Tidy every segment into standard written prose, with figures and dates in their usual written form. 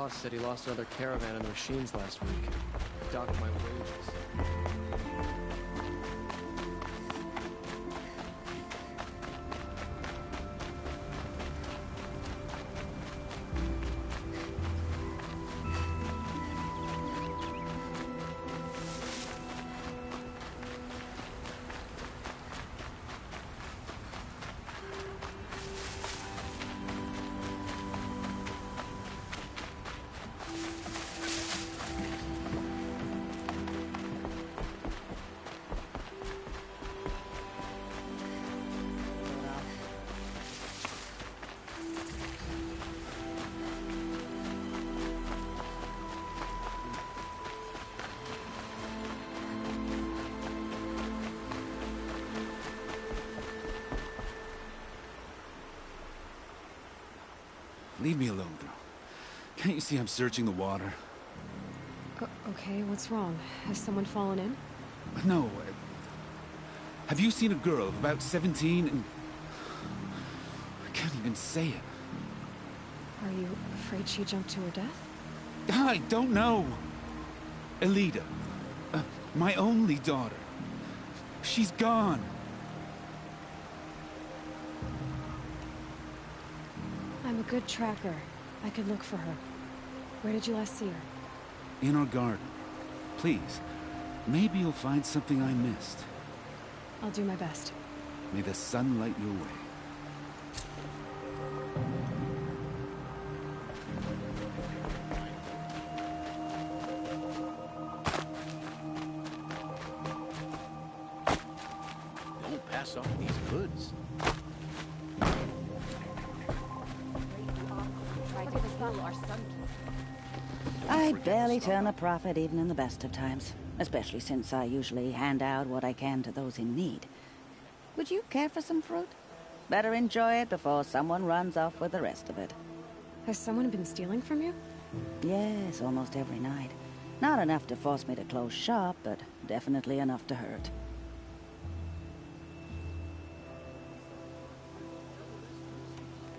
boss said he lost another caravan in the machines last week. Docked my wages. Leave me alone, girl. Can't you see I'm searching the water? Okay, what's wrong? Has someone fallen in? No. Have you seen a girl of about 17 and... I can't even say it. Are you afraid she jumped to her death? I don't know. Elida. My only daughter. She's gone. I'm a good tracker. I could look for her. Where did you last see her? In our garden. Please. Maybe you'll find something I missed. I'll do my best. May the sun light your way. Don't pass up these goods. I barely turn a profit even in the best of times, especially since I usually hand out what I can to those in need. Would you care for some fruit? Better enjoy it before someone runs off with the rest of it. Has someone been stealing from you? Yes, almost every night. Not enough to force me to close shop, but definitely enough to hurt.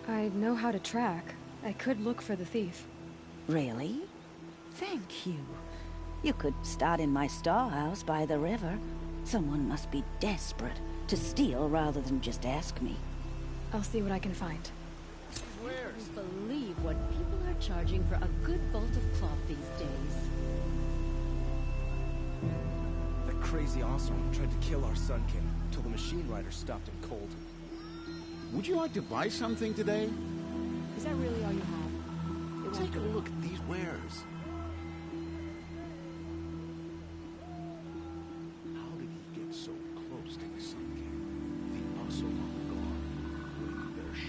I know how to track. I could look for the thief. Really? Thank you. You could start in my storehouse by the river. Someone must be desperate to steal rather than just ask me. I'll see what I can find. I can't believe what people are charging for a good bolt of cloth these days. That crazy Osman tried to kill our Sun King until the machine rider stopped him cold. Would you like to buy something today? Is that really all you have? Take a look at these wares. How did he get so close to the Sun King? The Osman guard.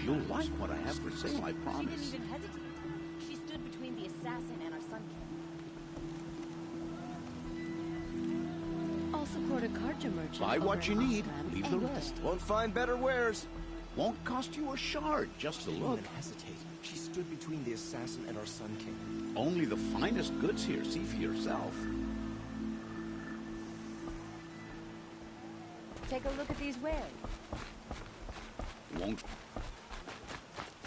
You'll like what I have for sale, I promise. She didn't even hesitate. She stood between the assassin and our Sun King. I'll support a Karja merchant. Buy what you need, Osman, leave the and rest. Won't find better wares. Won't cost you a shard just to Didn't look. even hesitate. She stood between the assassin and our Sun King. Only the finest goods here. See for yourself. Take a look at these wares. Won't.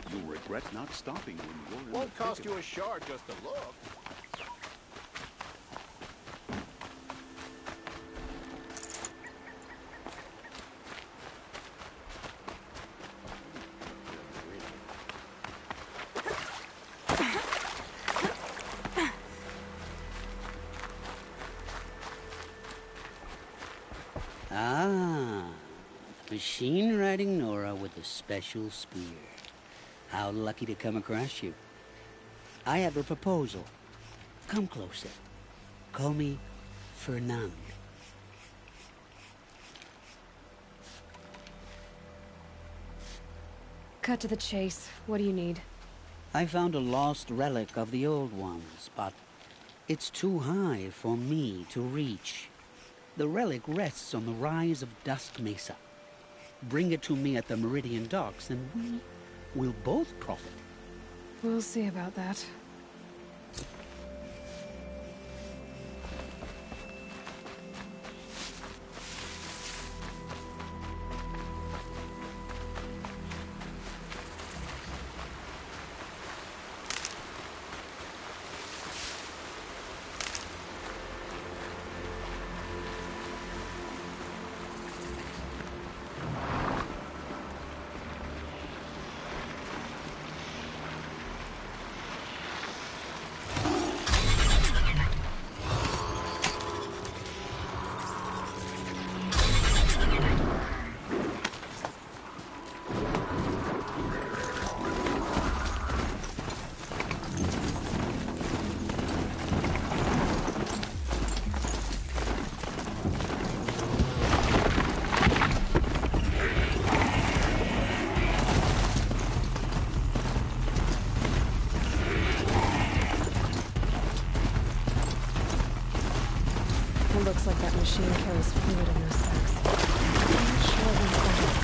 You'll regret not stopping when you're in Won't the cost thick you of a shard just to look. Ah, machine riding Nora with a special spear. How lucky to come across you. I have a proposal. Come closer. Call me Fernand. Cut to the chase. What do you need? I found a lost relic of the old ones, but it's too high for me to reach. The relic rests on the rise of Dusk Mesa. Bring it to me at the Meridian Docks, and we will both profit. We'll see about that. It looks like that machine carries fluid in those sacks. I'm not sure what that is.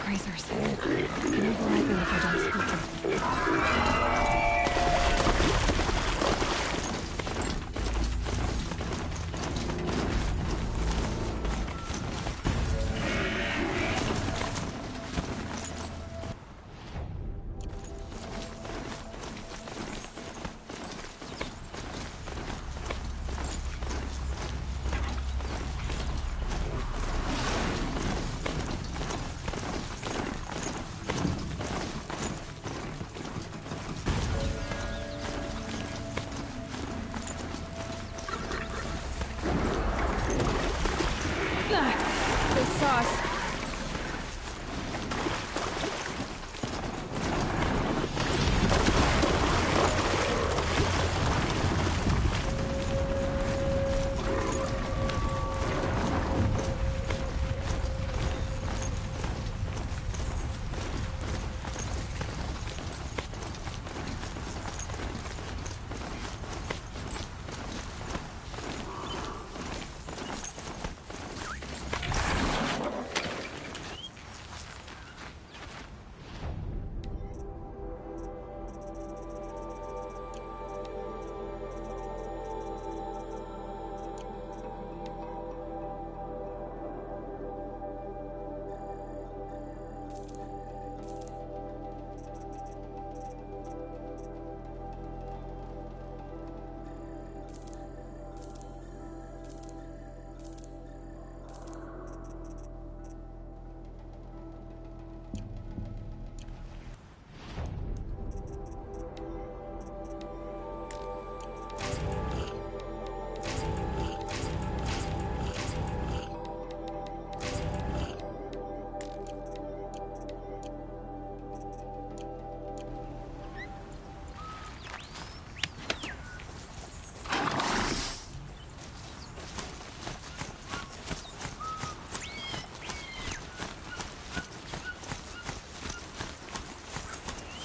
Grazers. They're arriving if I don't speak them. They saw us.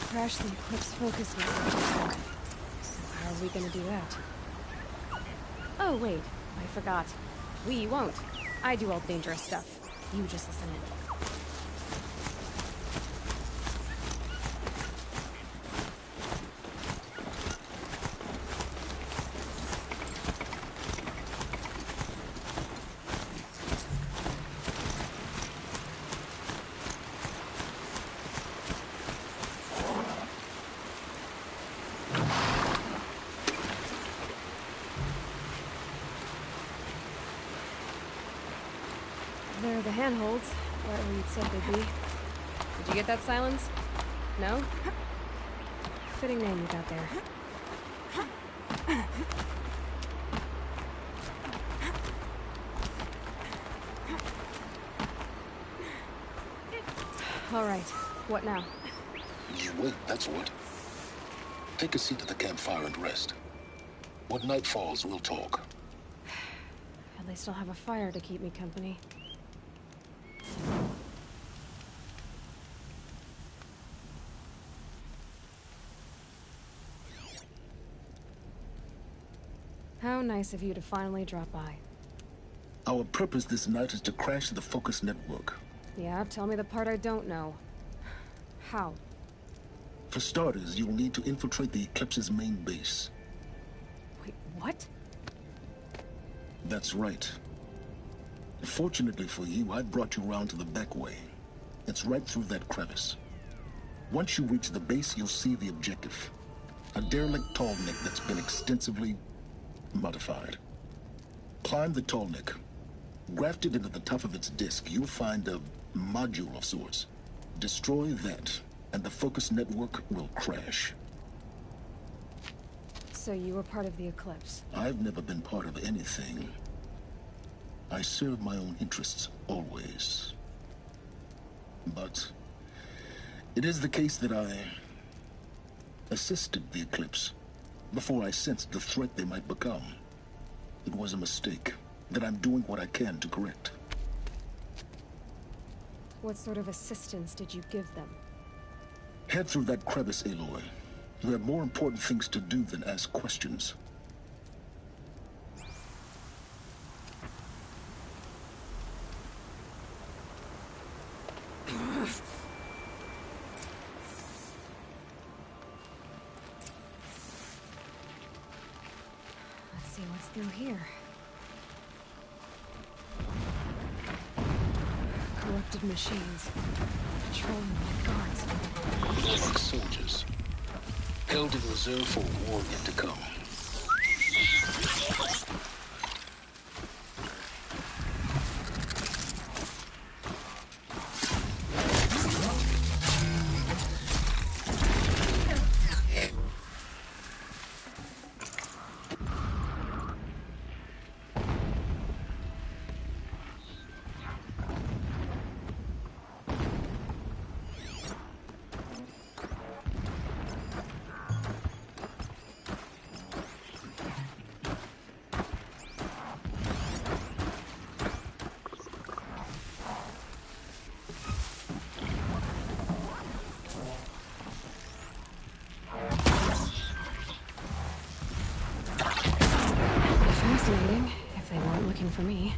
Crash the Eclipse focus network. So how are we gonna do that? Oh, wait. I forgot. We won't. I do all the dangerous stuff. You just listen in. They're the handholds, whatever you'd said they'd be. Did you get that, Silence? No? Fitting name you got there. All right, what now? You wait, that's what. Take a seat at the campfire and rest. When night falls, we'll talk. At least I'll have a fire to keep me company. How nice of you to finally drop by. Our purpose this night is to crash the Focus network. Yeah, tell me the part I don't know. How? For starters, you'll need to infiltrate the Eclipse's main base. Wait, what? That's right. Fortunately for you, I brought you around to the back way. It's right through that crevice. Once you reach the base, you'll see the objective. A derelict tallneck that's been extensively modified. Climb the tallneck. Grafted into the top of its disk, you'll find a module of sorts. Destroy that, and the focus network will crash. So you were part of the eclipse. I've never been part of anything. I serve my own interests, always. But it is the case that I assisted the eclipse before I sensed the threat they might become. It was a mistake that I'm doing what I can to correct. What sort of assistance did you give them? Head through that crevice, Aloy. You have more important things to do than ask questions. Let's see what's through here. Corrupted machines. Patrolling like guards. They're like soldiers, held in reserve for a war yet to come. Fascinating, if they weren't looking for me.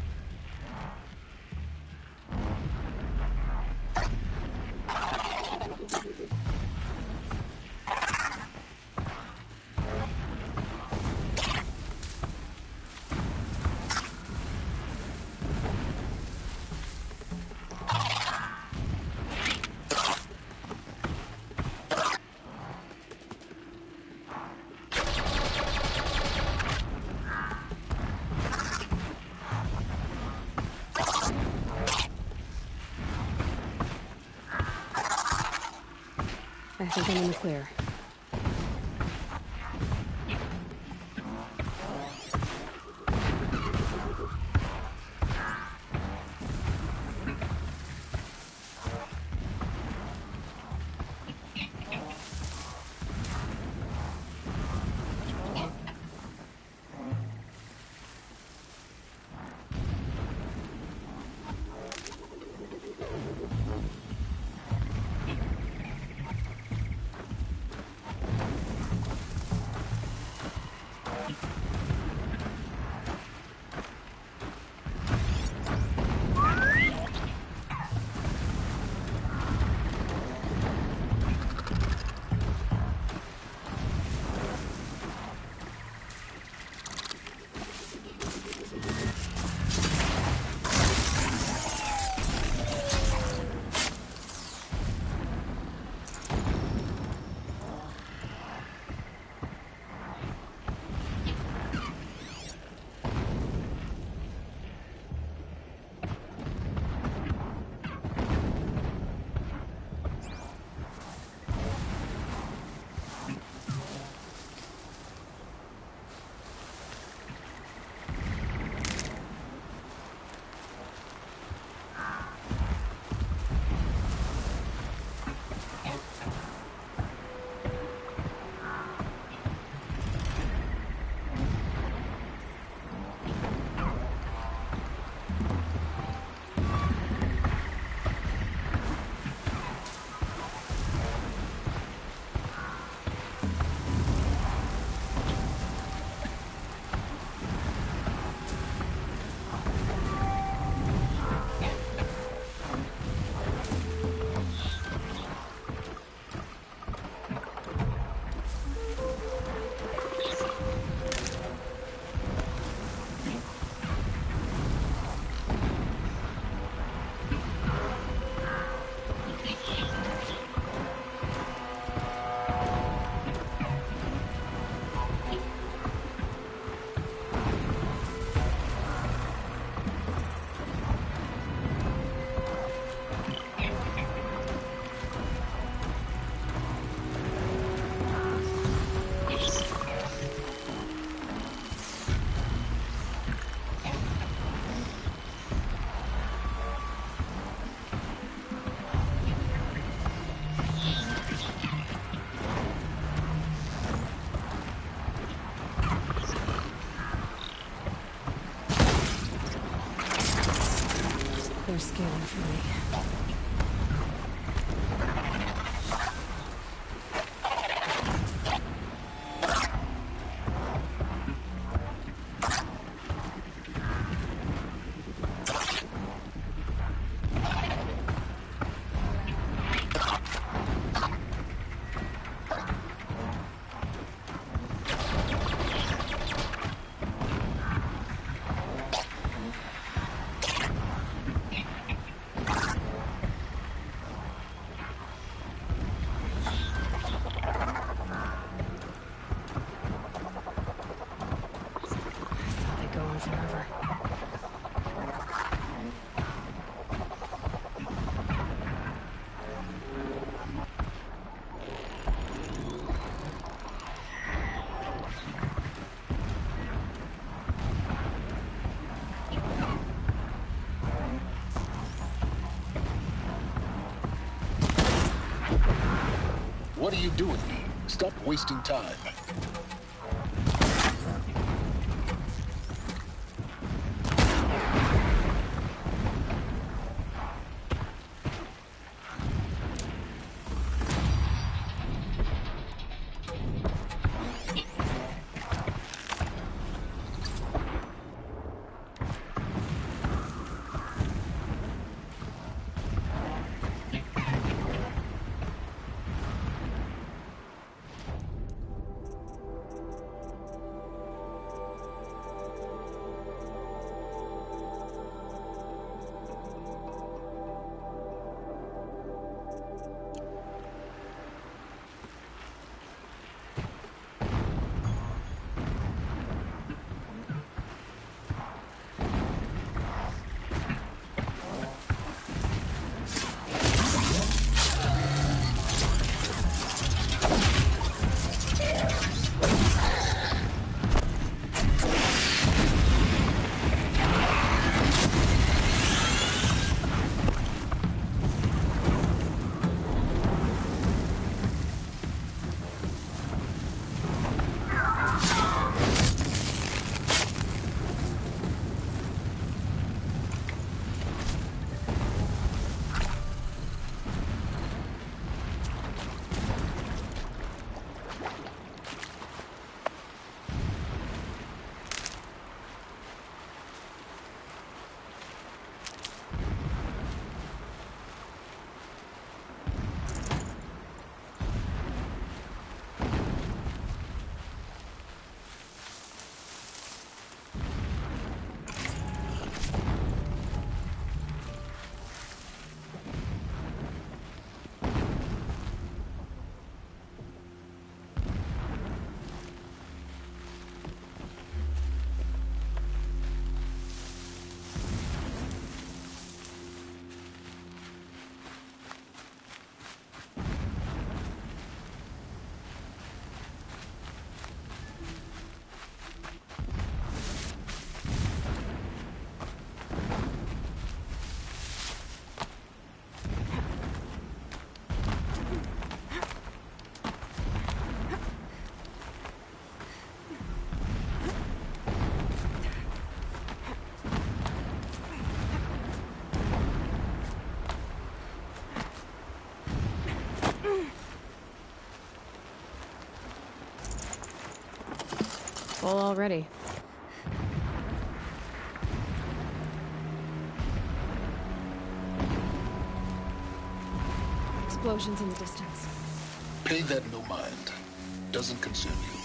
I think I'm in the clear. more scaling for me. Forever. What are you doing? Stop wasting time. Full already. Explosions in the distance. Pay that no mind. Doesn't concern you.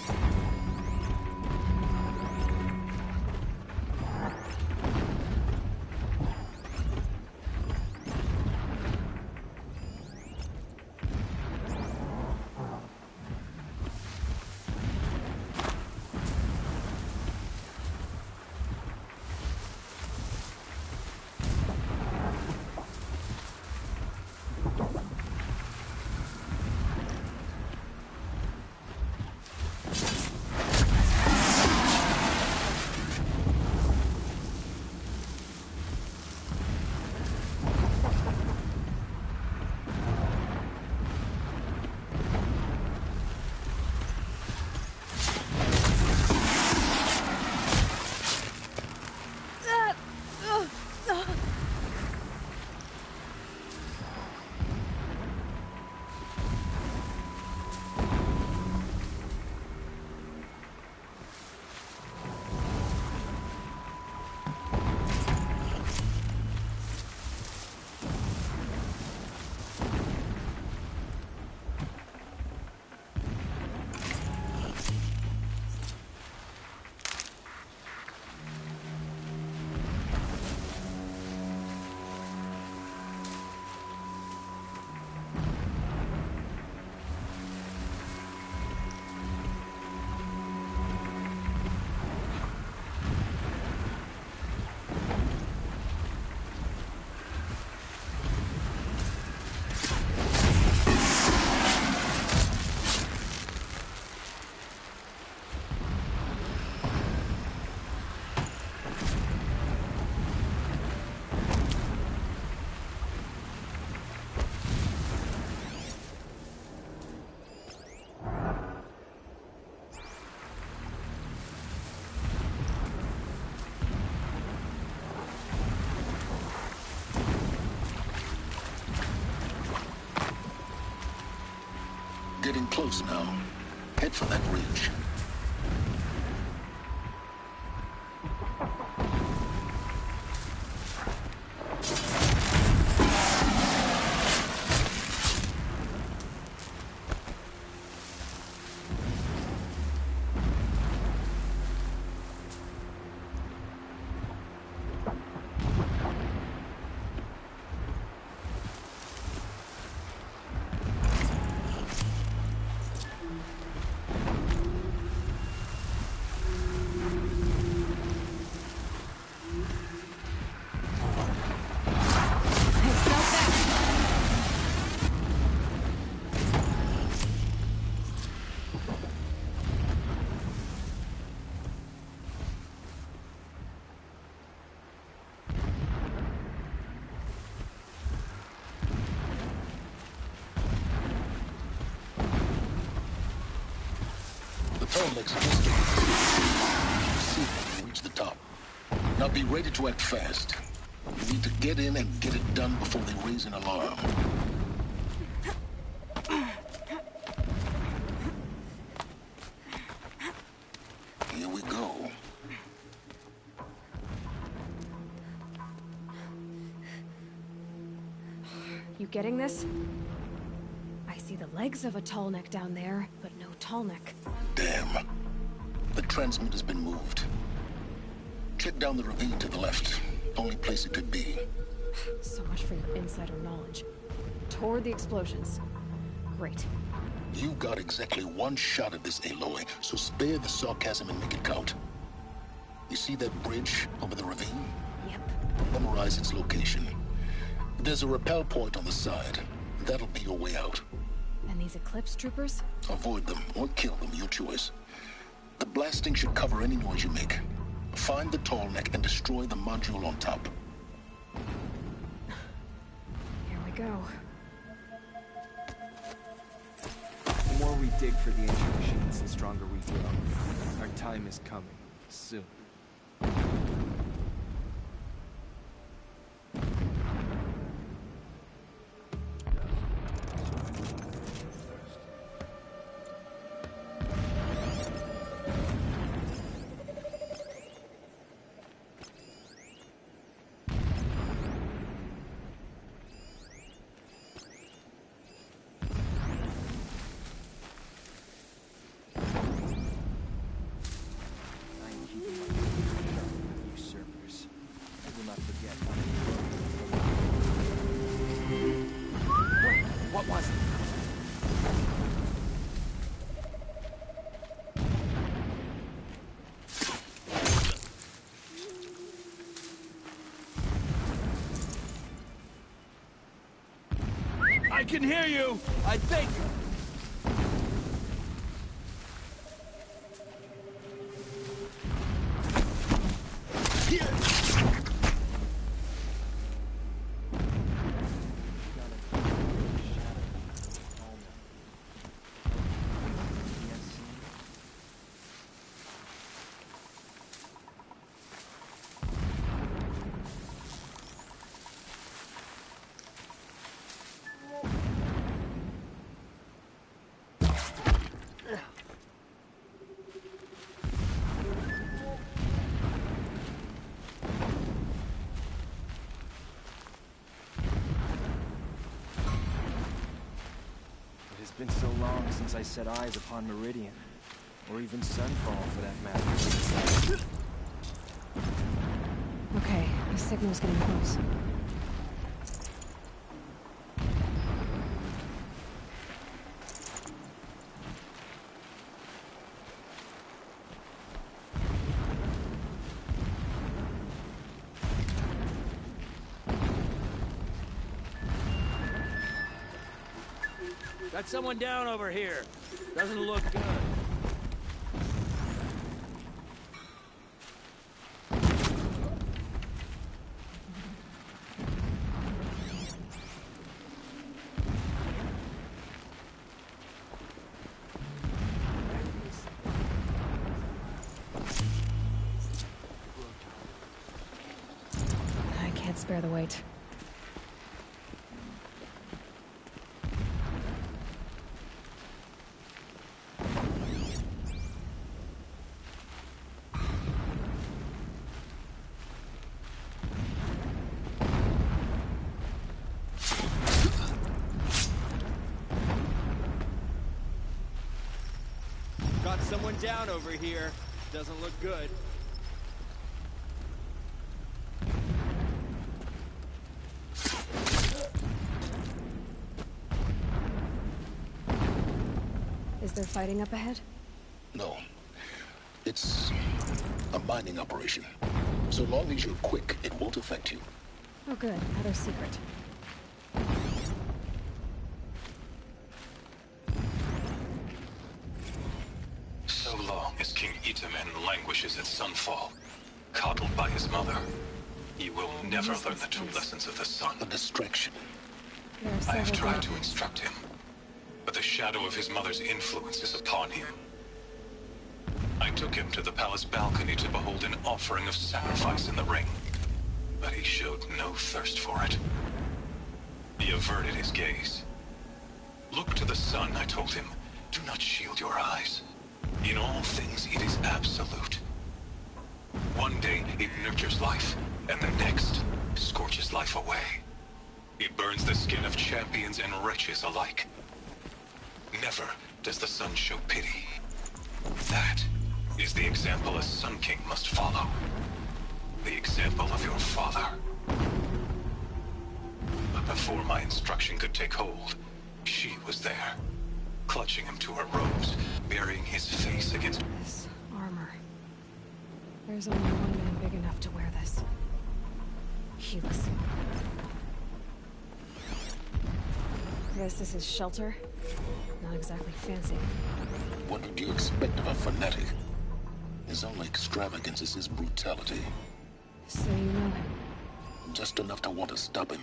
getting close now. Head for that ridge. The tall legs are just see when you reach the top. Now be ready to act fast. You need to get in and get it done before they raise an alarm. Here we go. You getting this? I see the legs of a tall neck down there, but no tall neck. Damn. The transmitter's been moved. Check down the ravine to the left. Only place it could be. So much for your insider knowledge. Toward the explosions. Great. You got exactly one shot at this, Aloy, so spare the sarcasm and make it count. You see that bridge over the ravine? Yep. Memorize its location. There's a rappel point on the side. That'll be your way out. And these Eclipse troopers? Avoid them or kill them, your choice. The blasting should cover any noise you make. Find the tall neck and destroy the module on top. Here we go. The more we dig for the ancient machines, the stronger we grow. Our time is coming. Soon. What was it? I can hear you, I think. It's been so long since I set eyes upon Meridian, or even Sunfall for that matter. Okay, the signal's getting close. Got someone down over here. Doesn't look good. I can't spare the weight. got someone down over here. Doesn't look good. Is there fighting up ahead? No. It's a mining operation. So long as you're quick, it won't affect you. Oh good, another secret. So long as King Itamen languishes at Sunfall, coddled by his mother, he will never learn the true lessons of the sun. A distraction. I have tried to instruct him, but the shadow of his mother's influence is upon him. I took him to the palace balcony to behold an offering of sacrifice in the ring, but he showed no thirst for it. He averted his gaze. Look to the sun, I told him. Do not shield your eyes. In all things, it is absolute. One day, it nurtures life, and the next, scorches life away. It burns the skin of champions and wretches alike. Never does the sun show pity. That is the example a Sun King must follow. The example of your father. But before my instruction could take hold, she was there, clutching him to her robes, burying his face against... This armor. There's only one man big enough to wear this. Helis. I guess this is shelter. Not exactly fancy. What would you expect of a fanatic? His only extravagance is his brutality. So you know him? Just enough to want to stop him.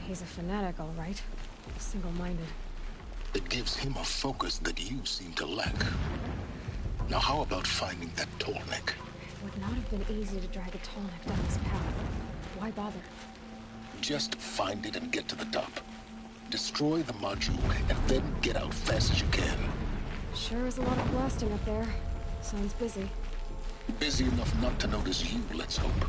He's a fanatic, all right. Single-minded. It gives him a focus that you seem to lack. Now how about finding that tall neck? It would not have been easy to drag a tall neck down this path. Why bother? Just find it and get to the top. Destroy the module, and then get out fast as you can. Sure is a lot of blasting up there. Sounds busy. Busy enough not to notice you, let's hope.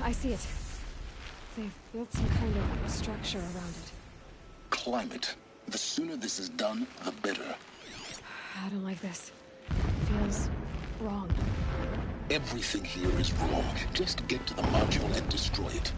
I see it. They've built some kind of structure around it. Climb it. The sooner this is done, the better. I don't like this. Feels wrong. Everything here is wrong. Just get to the module and destroy it.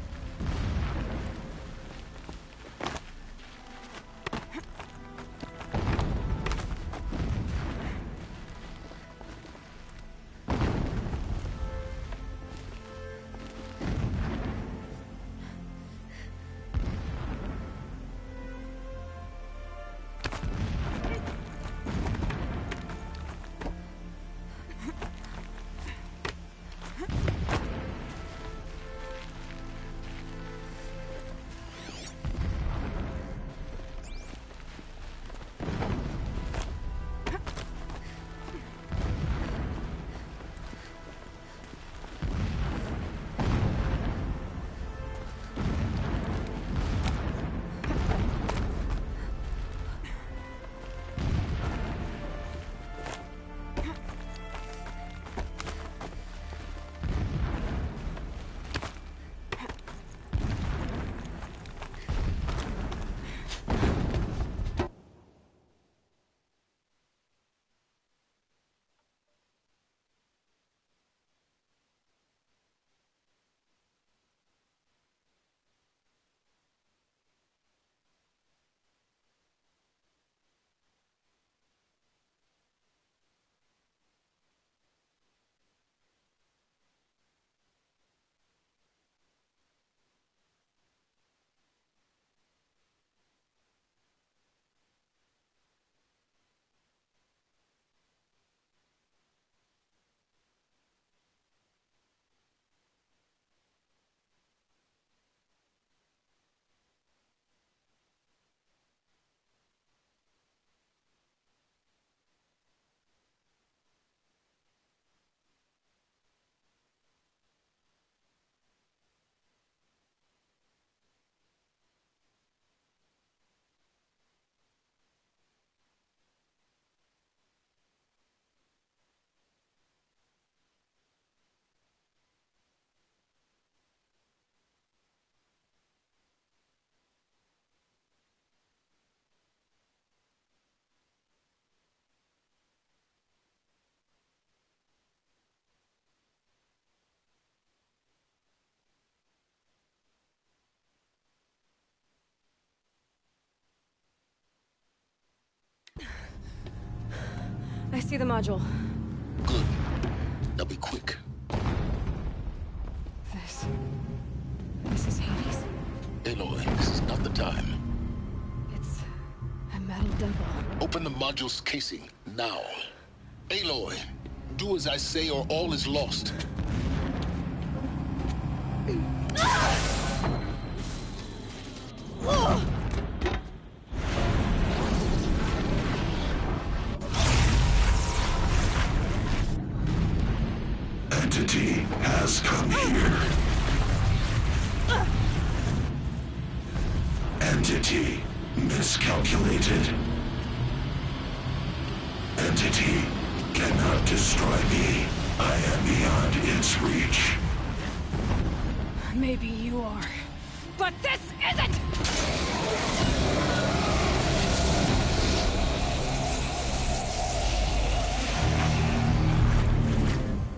I see the module. Good. Now be quick. This is Hades. Aloy, this is not the time. It's a metal devil. Open the module's casing, now. Aloy, do as I say or all is lost. Entity has come here. Entity miscalculated. Entity cannot destroy me. I am beyond its reach. Maybe you are. But this isn't!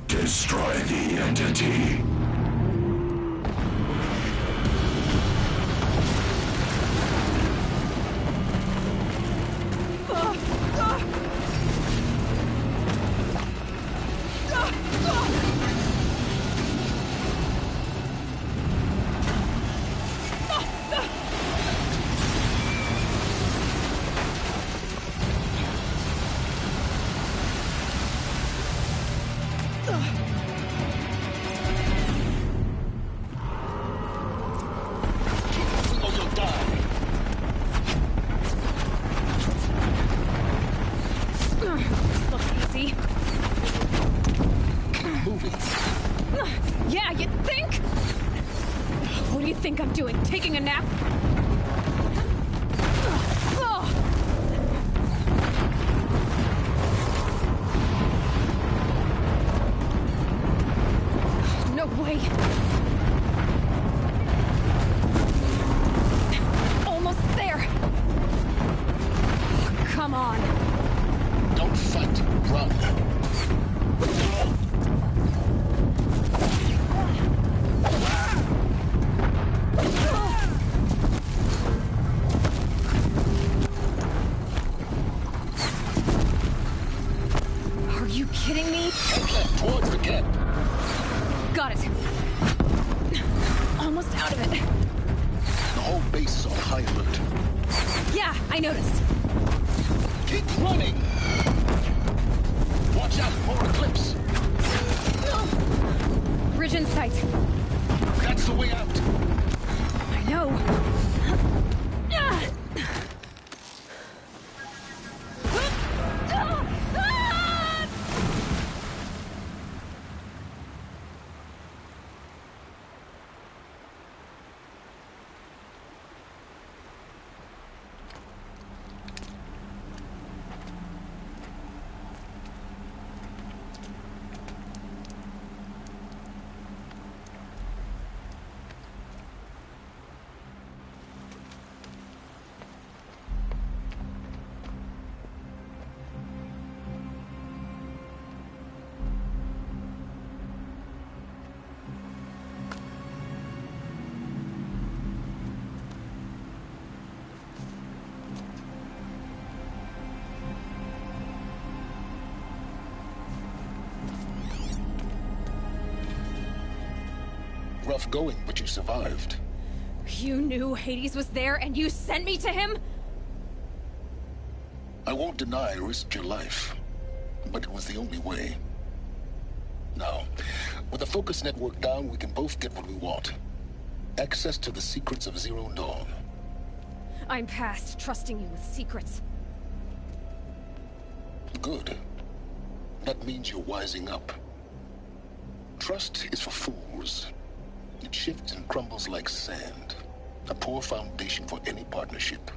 Destroy the entity. Yeah, you think? What do you think I'm doing? Taking a nap? No way. Almost there. Come on. Don't fight, run. Are you kidding me? Head left towards the camp. Got it. Almost out of it. The whole base is on high alert. Yeah, I noticed. Keep running! Watch out for Eclipse! Bridge in sight. That's the way out! I know. Rough going, but you survived. You knew Hades was there and you sent me to him? I won't deny I risked your life, but it was the only way. Now, with the focus network down, we can both get what we want. Access to the secrets of Zero Dawn. I'm past trusting you with secrets. Good. That means you're wising up. Trust is for fools. It shifts and crumbles like sand. A poor foundation for any partnership.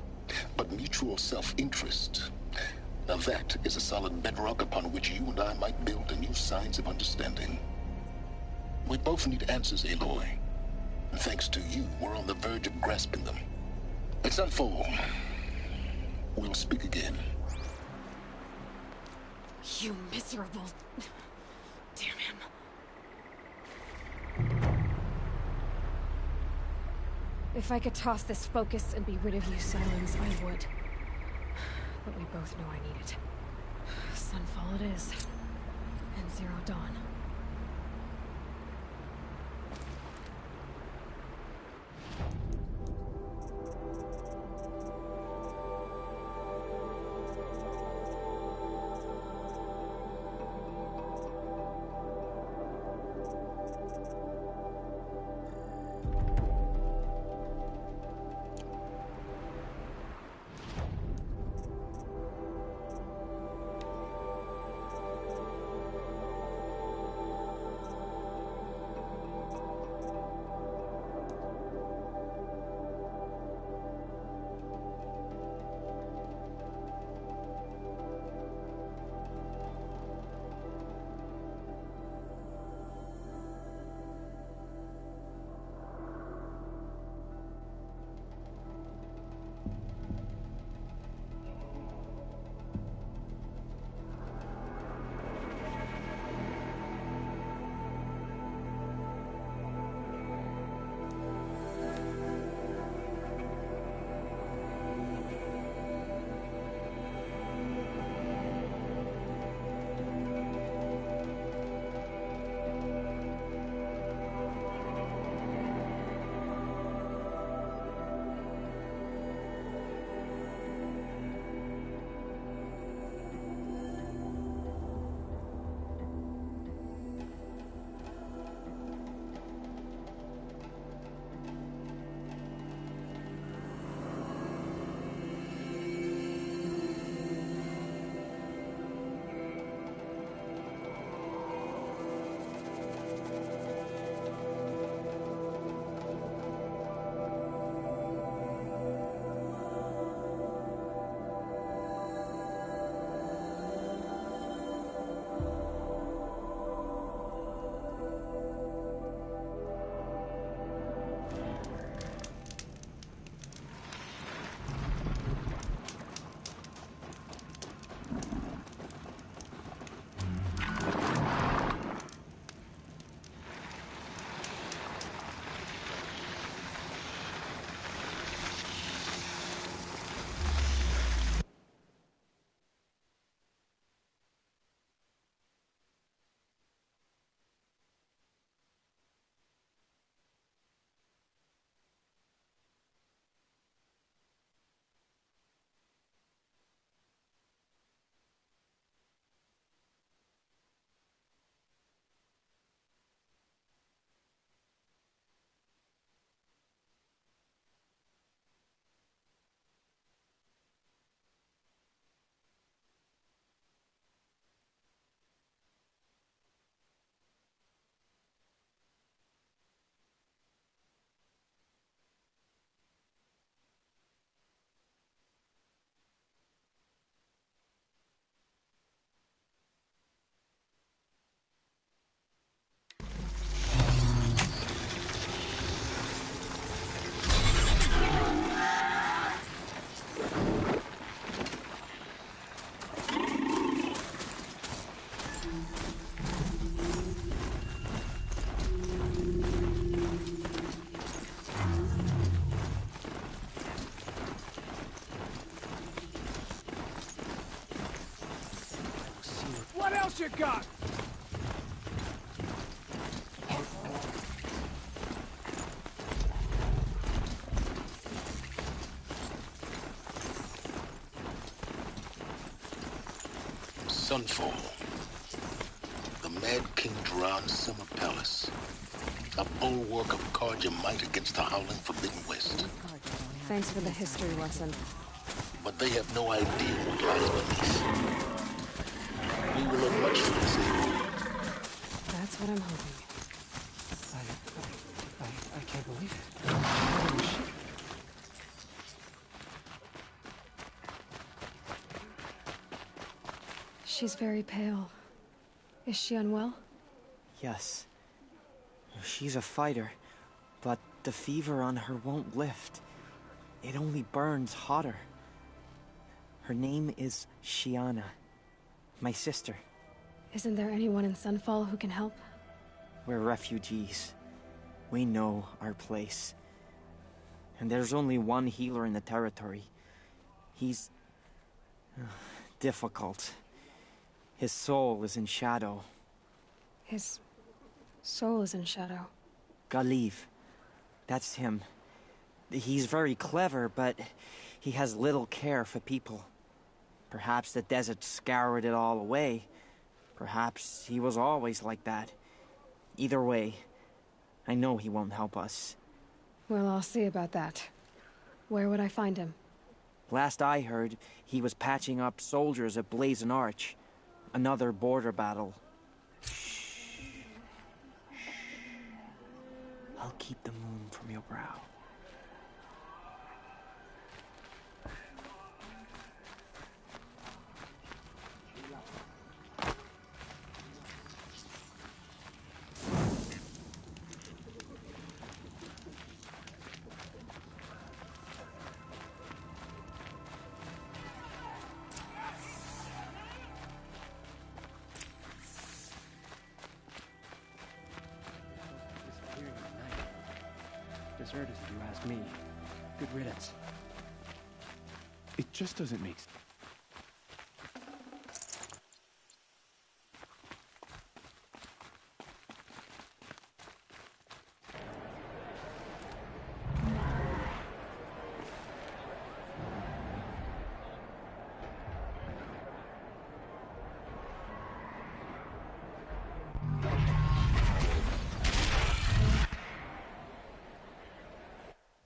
But mutual self-interest. Now that is a solid bedrock upon which you and I might build a new science of understanding. We both need answers, Aloy. And thanks to you, we're on the verge of grasping them. Let's unfold. We'll speak again. You miserable... Damn him. If I could toss this focus and be rid of you, Silence, I would. But we both know I need it. Sunfall it is. And Zero Dawn. What you got? Sunfall. The Mad King Duran's summer palace. A bulwark of Carja might against the howling Forbidden West. Thanks for the history lesson. But they have no idea what lies beneath. We will learn much from this evening. That's what I'm hoping. I can't believe it. Holy shit. She's very pale. Is she unwell? Yes. She's a fighter, but the fever on her won't lift. It only burns hotter. Her name is Shiana, my sister. Isn't there anyone in Sunfall who can help? We're refugees. We know our place. And there's only one healer in the territory. He's difficult. His soul is in shadow. His soul is in shadow. Galiv. That's him. He's very clever, but he has little care for people. Perhaps the desert scoured it all away. Perhaps he was always like that. Either way, I know he won't help us. Well, I'll see about that. Where would I find him? Last I heard, he was patching up soldiers at Blazon Arch. Another border battle. I'll keep the moon from your brow. Deserters, if you ask me. Good riddance. It just doesn't make sense.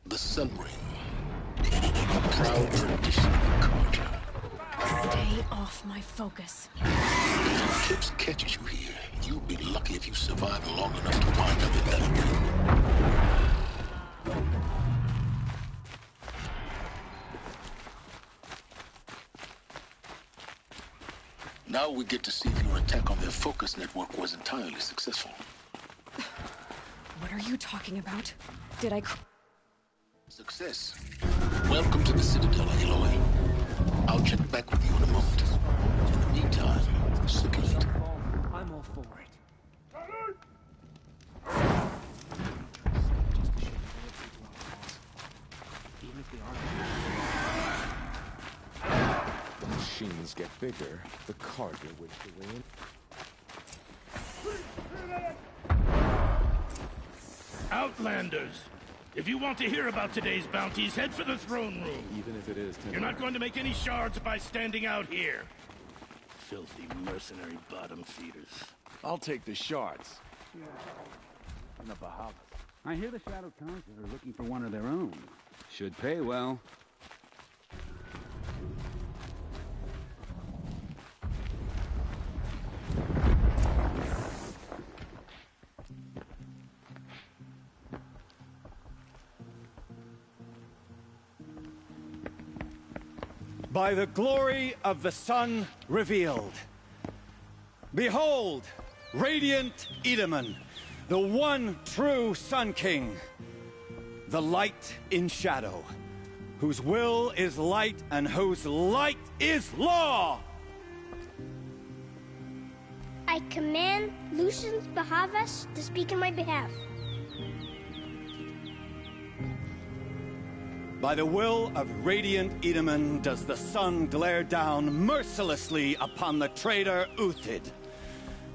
The Sun Ring. A proud tradition of culture. Stay off my focus. If Eclipse catches you here, you'll be lucky if you survive long enough to wind up in that ring. Now we get to see if your attack on their focus network was entirely successful. What are you talking about? Did I... Success. Welcome to the Citadel, Aloy. I'll check back with you in a moment. In the meantime, circulate. I'm all for it. Even if they aren't. The machines get bigger, the cargo wins the way in. Outlanders! If you want to hear about today's bounties, head for the throne room. Even if it is temporary. You're not going to make any shards by standing out here. Filthy mercenary bottom feeders. I'll take the shards. In the Bahamas. I hear the Shadow Council are looking for one of their own. Should pay well. By the glory of the sun revealed. Behold, radiant Edaman, the one true Sun King. The light in shadow, whose will is light and whose light is law! I command Lucius Bahavas to speak in my behalf. By the will of radiant Edaman does the sun glare down mercilessly upon the traitor Uthid.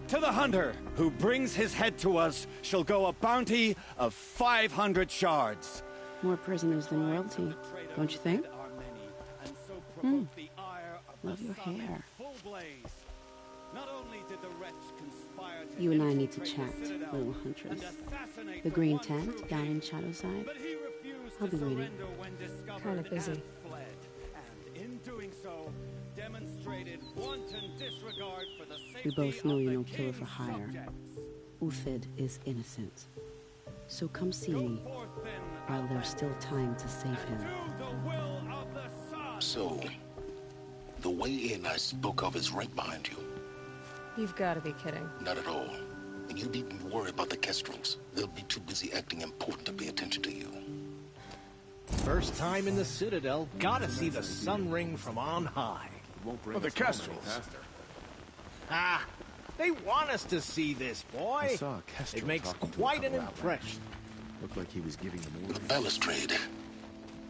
To the hunter who brings his head to us shall go a bounty of 500 shards. More prisoners than royalty, don't you think? Love your hair. You and I need to chat, little huntress. The green tent down in Shadowside. I'll be waiting. Kind of busy. We both know you're no killer for hire. Uthid is innocent. So come see me while there's still time to save him. So, the way in I spoke of is right behind you. You've got to be kidding. Not at all. And you needn't worry about the Kestrels. They'll be too busy acting important to pay attention to you. First time in the Citadel, gotta see the sun ring from on high. Well, the Kestrels. Ah, they want us to see this, boy. I saw a Kestrel. It makes quite an impression. Looked like he was giving them The balustrade.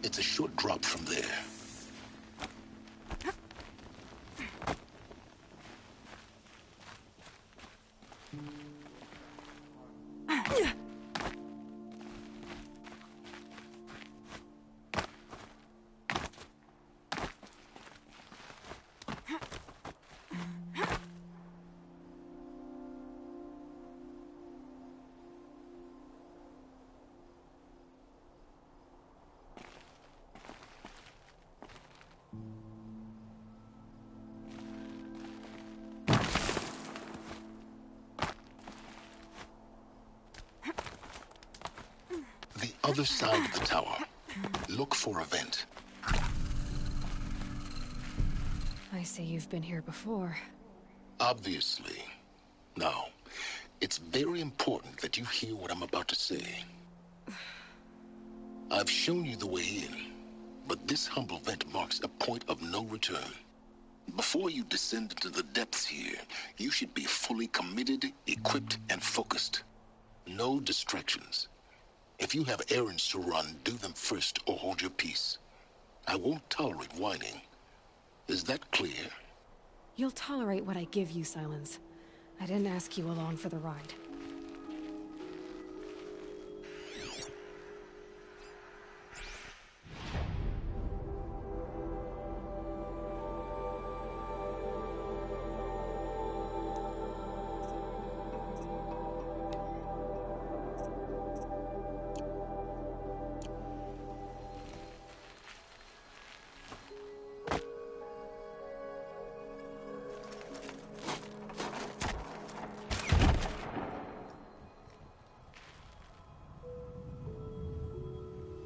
It's a short drop from there. Other side of the tower. Look for a vent. I see you've been here before. Obviously. Now, it's very important that you hear what I'm about to say. I've shown you the way in, but this humble vent marks a point of no return. Before you descend into the depths here, you should be fully committed, equipped, and focused. No distractions. If you have errands to run, do them first or hold your peace. I won't tolerate whining. Is that clear? You'll tolerate what I give you, Silence. I didn't ask you along for the ride.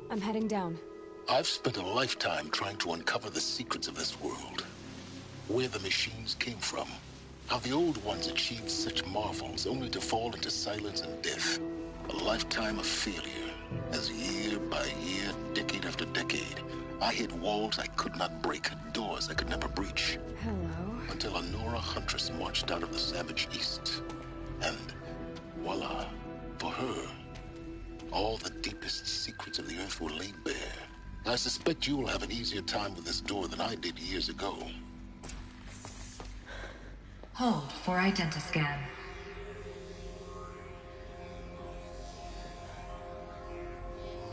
I'm heading down. I've spent a lifetime trying to uncover the secrets of this world. Where the machines came from. How the old ones achieved such marvels only to fall into silence and death. A lifetime of failure. As year by year, decade after decade, I hit walls I could not break, doors I could never breach. Hello. Until a Nora huntress marched out of the savage east. And voila, for her, all the deepest secrets of the earth were laid bare. I suspect you will have an easier time with this door than I did years ago. Hold for identiscan.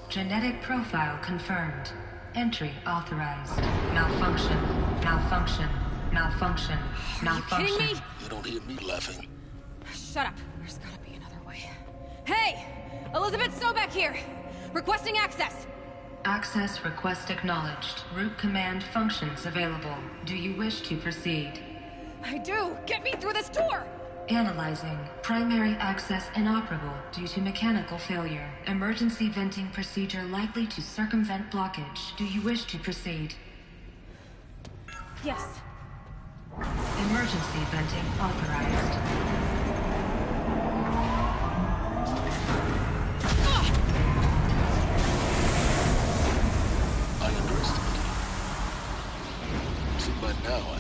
Genetic profile confirmed. Entry authorized. Malfunction. Malfunction. Malfunction. Malfunction. Are you kidding me? You don't hear me laughing. Shut up. There's gotta be another way. Hey! Elizabeth Sobeck here! Requesting access! Access request acknowledged. Root command functions available. Do you wish to proceed? I do! Get me through this door! Analyzing. Primary access inoperable due to mechanical failure. Emergency venting procedure likely to circumvent blockage. Do you wish to proceed? Yes. Emergency venting authorized. By now,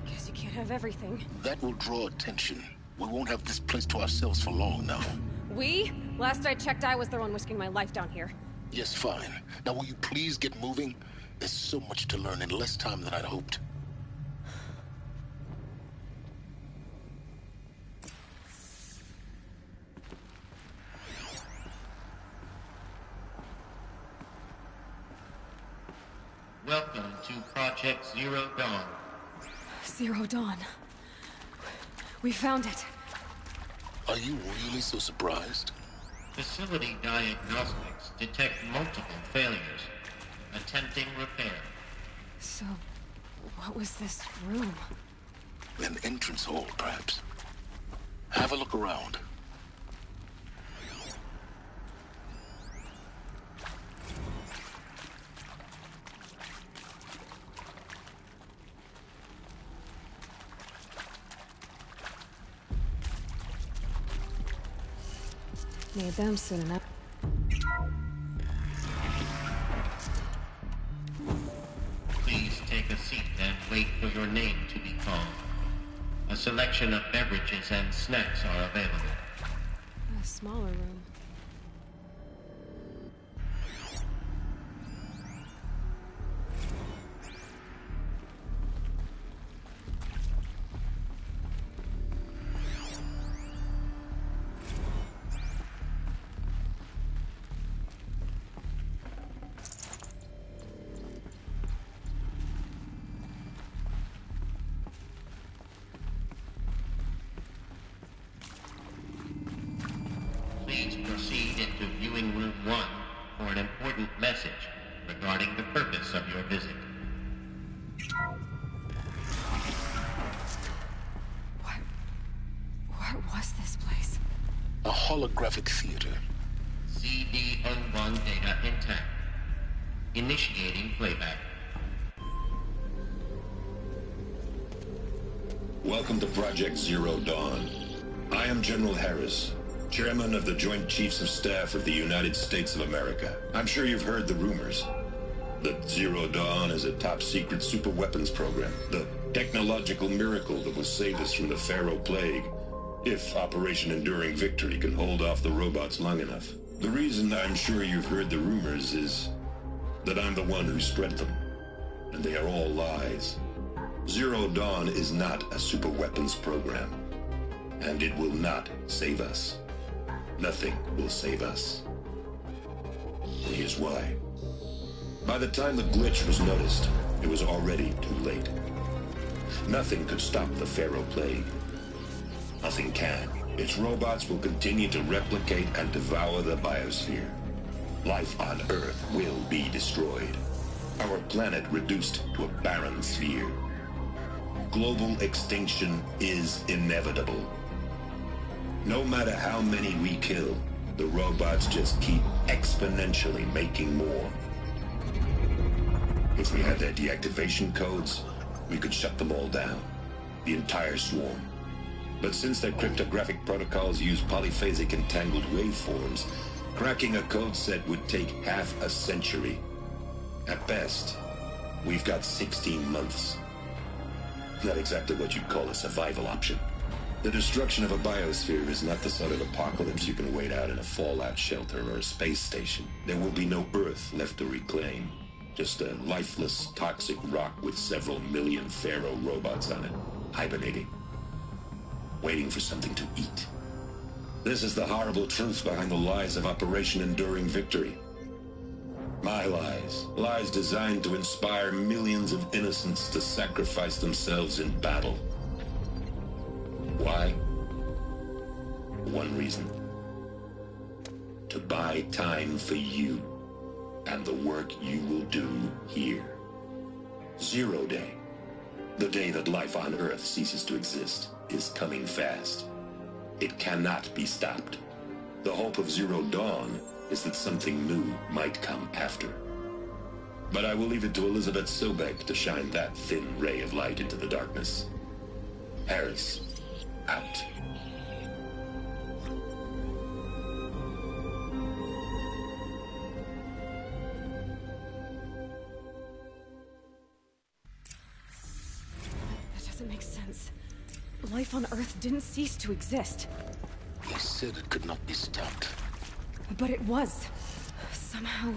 Guess you can't have everything. that will draw attention. We won't have this place to ourselves for long now. We? Last I checked, I was the one risking my life down here. Yes, fine. Now will you please get moving? There's so much to learn in less time than I'd hoped. Welcome to Project Zero Dawn. Zero Dawn. We found it. Are you really so surprised? Facility diagnostics detect multiple failures. Attempting repair. So, what was this room? An entrance hall, perhaps. Have a look around. Need them soon enough. Please take a seat and wait for your name to be called. A selection of beverages and snacks are available. A smaller room. Please proceed was this place? A holographic theater. CD01 data intact. Initiating playback. Welcome to Project Zero Dawn. I am General Harris, Chairman of the Joint Chiefs of Staff of the United States of America. I'm sure you've heard the rumors that Zero Dawn is a top-secret superweapons program, the technological miracle that will save us from the Pharaoh Plague, if Operation Enduring Victory can hold off the robots long enough. The reason I'm sure you've heard the rumors is that I'm the one who spread them, and they are all lies. Zero Dawn is not a superweapons program, and it will not save us. Nothing will save us. And here's why. By the time the glitch was noticed, it was already too late. Nothing could stop the Pharaoh Plague. Nothing can. Its robots will continue to replicate and devour the biosphere. Life on Earth will be destroyed. Our planet reduced to a barren sphere. Global extinction is inevitable. No matter how many we kill, the robots just keep exponentially making more. If we had their deactivation codes, we could shut them all down. The entire swarm. But since their cryptographic protocols use polyphasic entangled waveforms, cracking a code set would take half a century. At best, we've got 16 months. Not exactly what you'd call a survival option. The destruction of a biosphere is not the sort of apocalypse you can wait out in a fallout shelter or a space station. There will be no Earth left to reclaim. Just a lifeless, toxic rock with several million Pharaoh robots on it, hibernating, waiting for something to eat. This is the horrible truth behind the lies of Operation Enduring Victory. My lies. Lies designed to inspire millions of innocents to sacrifice themselves in battle. Why? One reason. To buy time for you and the work you will do here. Zero Day, the day that life on Earth ceases to exist, is coming fast. It cannot be stopped. The hope of Zero Dawn is that something new might come after. But I will leave it to Elizabeth Sobek to shine that thin ray of light into the darkness. Harris, out. That doesn't make sense. Life on Earth didn't cease to exist. He said it could not be stopped. But it was. Somehow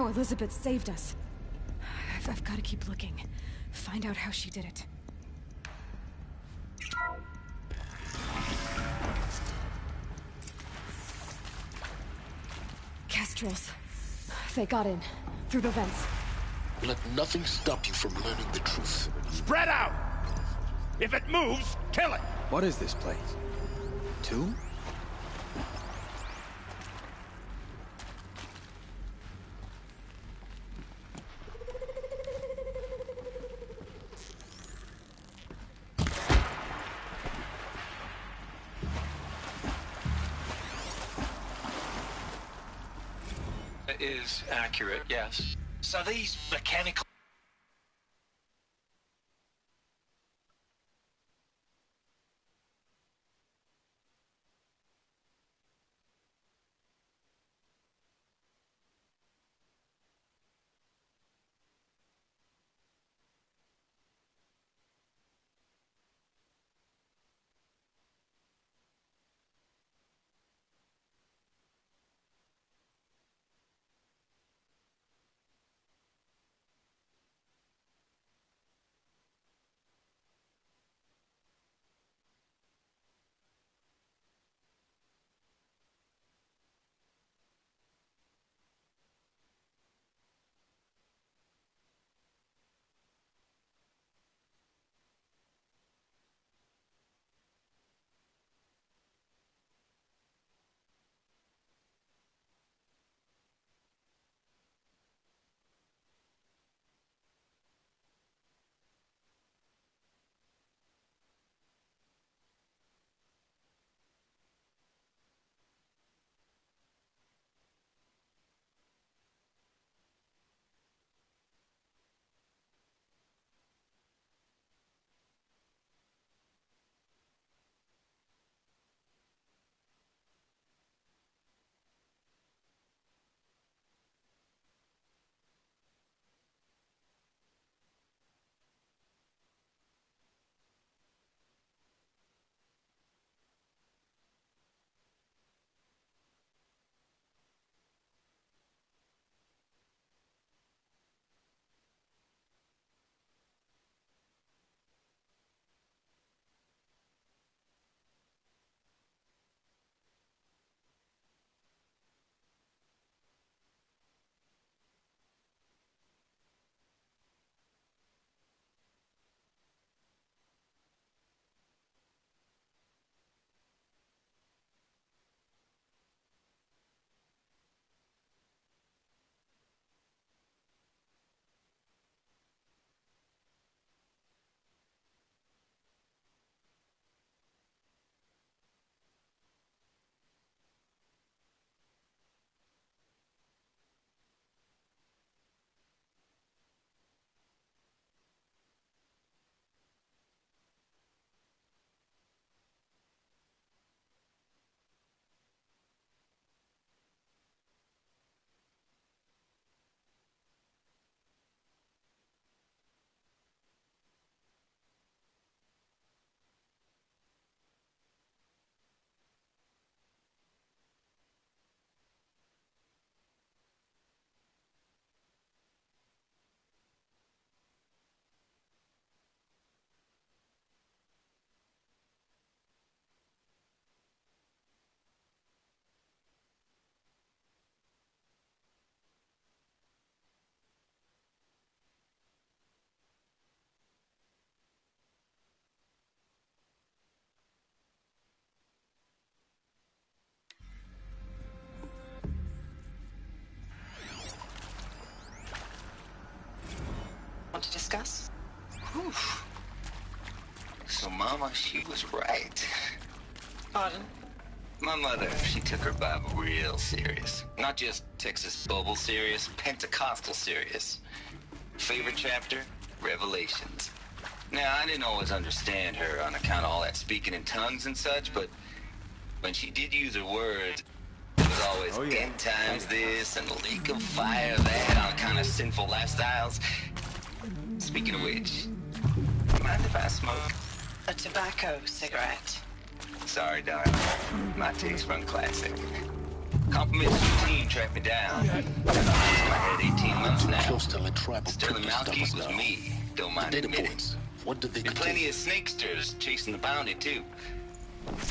Elizabeth saved us. I've got to keep looking. Find out how she did it. Kestrels. They got in. Through the vents. Let nothing stop you from learning the truth. Spread out! If it moves, kill it! What is this place? Two? Is accurate, yes. So these mechanical... discuss? Whew. So, Mama, she was right. Pardon? My mother, she took her Bible real serious. Not just Texas Bible serious, Pentecostal serious. Favorite chapter? Revelations. Now, I didn't always understand her on account of all that speaking in tongues and such, but when she did use her words, it was always end times this and lake of fire that on account of sinful lifestyles. Speaking of which, mind if I smoke? A tobacco cigarette. Sorry, darling. My taste run classic. Compliments to the team tracked me down. I've been in my head 18 months now. Sterling Malky was me. Don't mind admitting. What did they and plenty of snakesters chasing the bounty, too.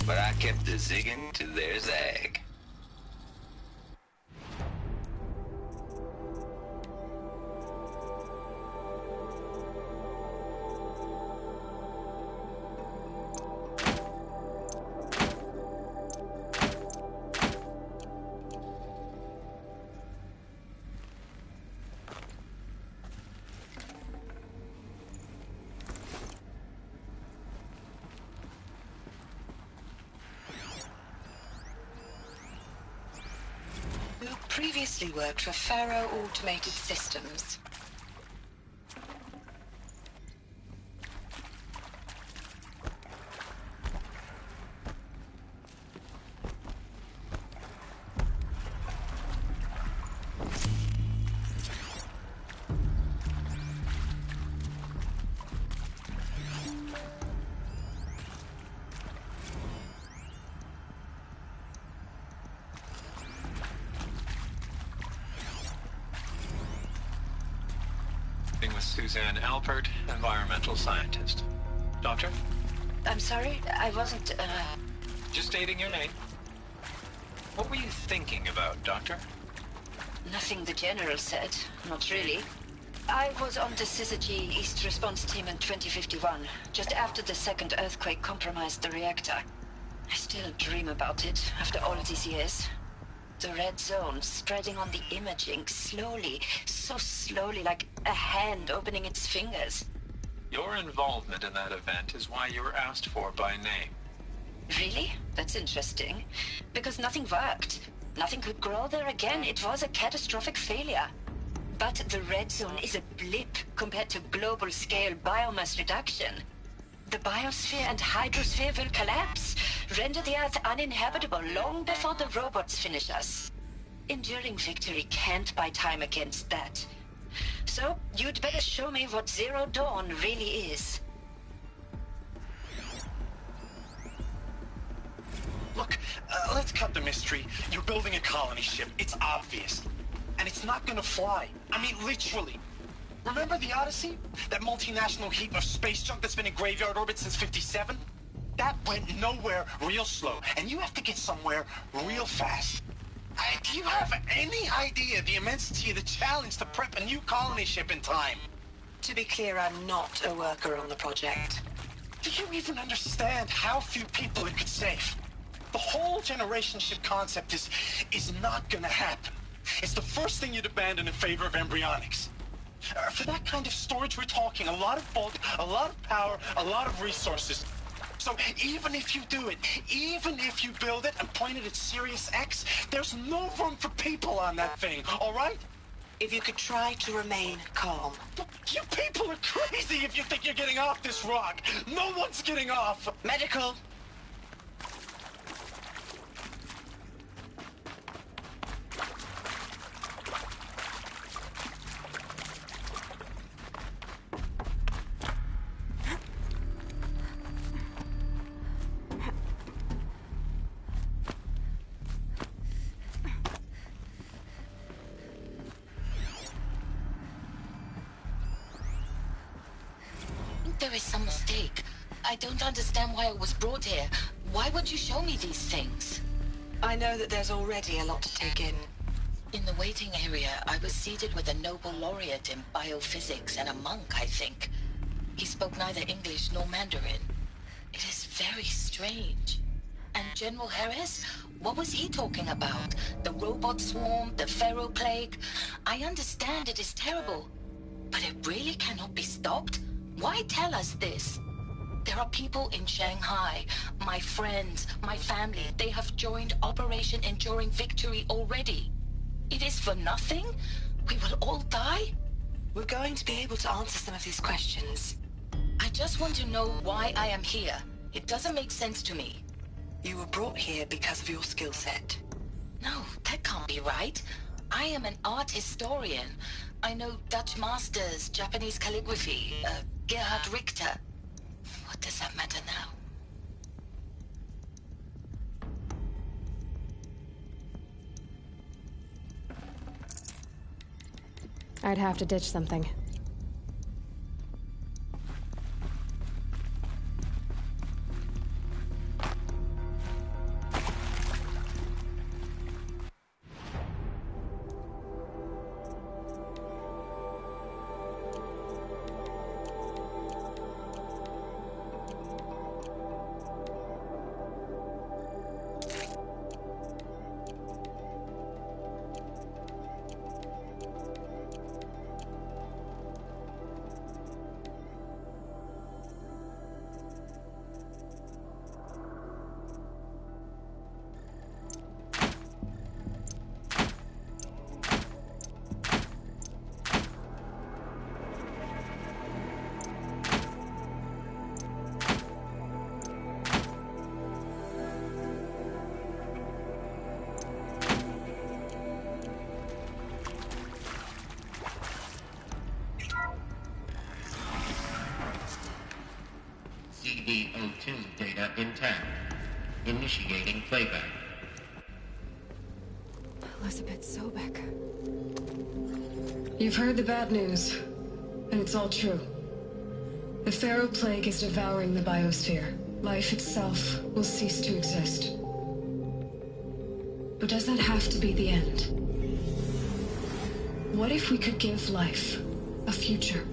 But I kept the zigging to their zag. Previously worked for Faro Automated Systems. With Suzanne Alpert, environmental scientist. Doctor? I'm sorry, I wasn't, Just stating your name. What were you thinking about, Doctor? Nothing the General said, not really. I was on the Syzygy East Response Team in 2051, just after the second earthquake compromised the reactor. I still dream about it, after all these years. The red zone spreading on the imaging, slowly, so slowly, like a hand opening its fingers. Your involvement in that event is why you were asked for by name. Really? That's interesting. Because nothing worked. Nothing could grow there again. It was a catastrophic failure. But the red zone is a blip compared to global-scale biomass reduction. The biosphere and hydrosphere will collapse, render the Earth uninhabitable long before the robots finish us. Enduring victory can't buy time against that. So, you'd better show me what Zero Dawn really is. Look, let's cut the mystery. You're building a colony ship. It's obvious. And it's not gonna fly. I mean, literally. Remember the Odyssey? That multinational heap of space junk that's been in graveyard orbit since '57? That went nowhere real slow, and you have to get somewhere real fast. Do you have any idea the immensity of the challenge to prep a new colony ship in time? To be clear, I'm not a worker on the project. Do you even understand how few people it could save? The whole generation ship concept is not gonna happen. It's the first thing you'd abandon in favor of embryonics. For that kind of storage, we're talking a lot of bulk, a lot of power, a lot of resources. So even if you do it, even if you build it and point it at Sirius X, there's no room for people on that thing, all right? If you could try to remain calm. Look, you people are crazy if you think you're getting off this rock. No one's getting off. Medical. There is some mistake. I don't understand why I was brought here. Why would you show me these things? I know that there's already a lot to take in. In the waiting area, I was seated with a Nobel laureate in biophysics and a monk, I think. He spoke neither English nor Mandarin. It is very strange. And General Harris? What was he talking about? The robot swarm? The Pharaoh plague? I understand it is terrible. But it really cannot be stopped? Why tell us this? There are people in Shanghai, my friends, my family. They have joined Operation Enduring Victory already. It is for nothing? We will all die? We're going to be able to answer some of these questions. I just want to know why I am here. It doesn't make sense to me. You were brought here because of your skill set. No, that can't be right. I am an art historian. I know Dutch masters, Japanese calligraphy, Gerhard Richter. What does that matter now? I'd have to ditch something. CD02 data intact. Initiating playback. Elizabeth Sobek. You've heard the bad news, and it's all true. The Pharaoh Plague is devouring the biosphere. Life itself will cease to exist. But does that have to be the end? What if we could give life a future?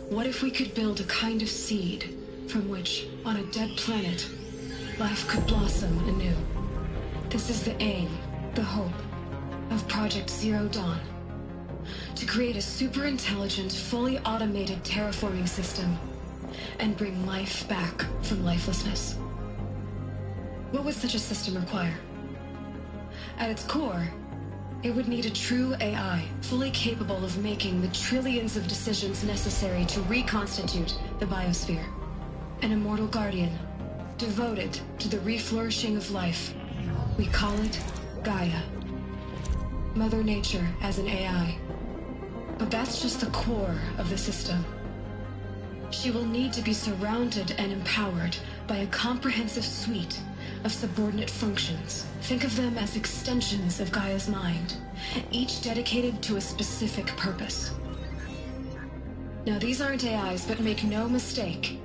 What if we could build a kind of seed from which, on a dead planet, life could blossom anew? This is the aim, the hope, of Project Zero Dawn. To create a super-intelligent, fully automated terraforming system and bring life back from lifelessness. What would such a system require? At its core, it would need a true AI, fully capable of making the trillions of decisions necessary to reconstitute the biosphere. An immortal guardian, devoted to the reflourishing of life. We call it Gaia. Mother Nature as an AI. But that's just the core of the system. She will need to be surrounded and empowered by a comprehensive suite of subordinate functions. Think of them as extensions of Gaia's mind, each dedicated to a specific purpose. Now, these aren't AIs, but make no mistake,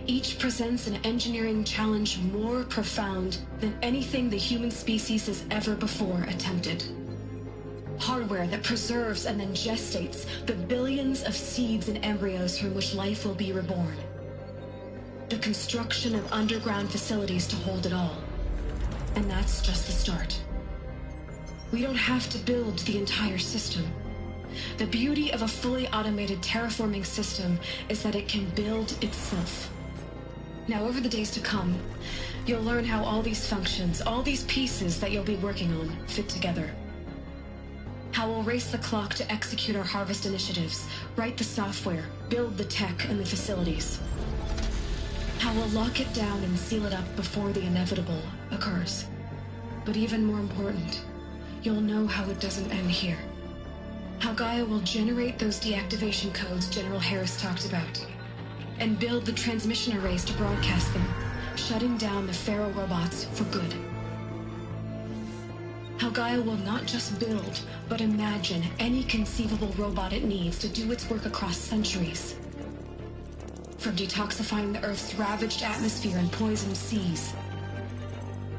each presents an engineering challenge more profound than anything the human species has ever before attempted. Hardware that preserves and then gestates the billions of seeds and embryos from which life will be reborn. The construction of underground facilities to hold it all. And that's just the start. We don't have to build the entire system. The beauty of a fully automated terraforming system is that it can build itself. Now, over the days to come, you'll learn how all these functions, all these pieces that you'll be working on, fit together. How we'll race the clock to execute our harvest initiatives, write the software, build the tech and the facilities. How we'll lock it down and seal it up before the inevitable occurs. But even more important, you'll know how it doesn't end here. How Gaia will generate those deactivation codes General Harris talked about, and build the transmission arrays to broadcast them, shutting down the Pharaoh robots for good. How Gaia will not just build, but imagine any conceivable robot it needs to do its work across centuries. From detoxifying the Earth's ravaged atmosphere and poisoned seas,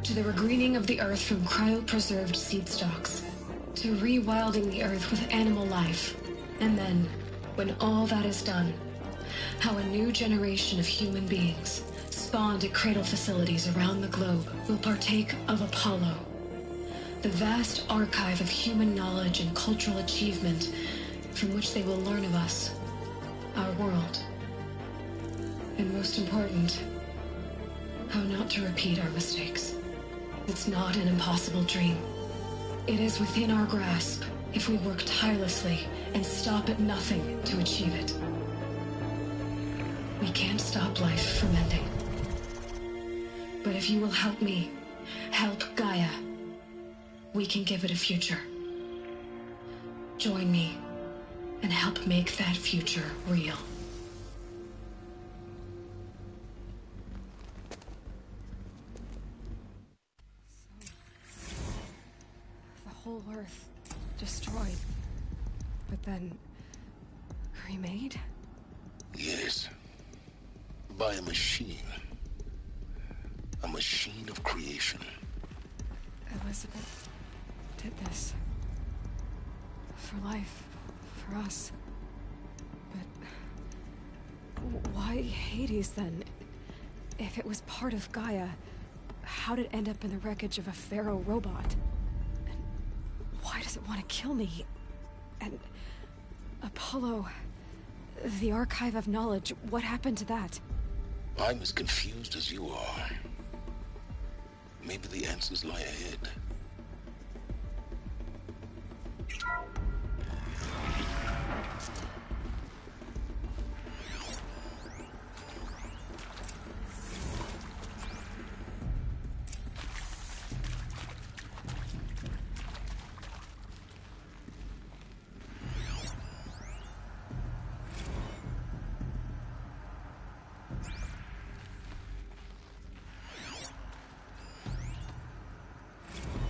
to the regreening of the Earth from cryopreserved seed stalks, to rewilding the Earth with animal life. And then, when all that is done, how a new generation of human beings, spawned at cradle facilities around the globe, will partake of Apollo, the vast archive of human knowledge and cultural achievement from which they will learn of us, our world, and most important, how not to repeat our mistakes. It's not an impossible dream. It is within our grasp if we work tirelessly and stop at nothing to achieve it. We can't stop life from ending. But if you will help me, help Gaia, we can give it a future. Join me and help make that future real. The whole Earth destroyed, but then remade? Yes. By a machine. A machine of creation. Elizabeth did this. For life. For us. But why Hades then? If it was part of Gaia, how did it end up in the wreckage of a Pharaoh robot? And why does it want to kill me? And Apollo, the Archive of Knowledge, what happened to that? I'm as confused as you are. Maybe the answers lie ahead.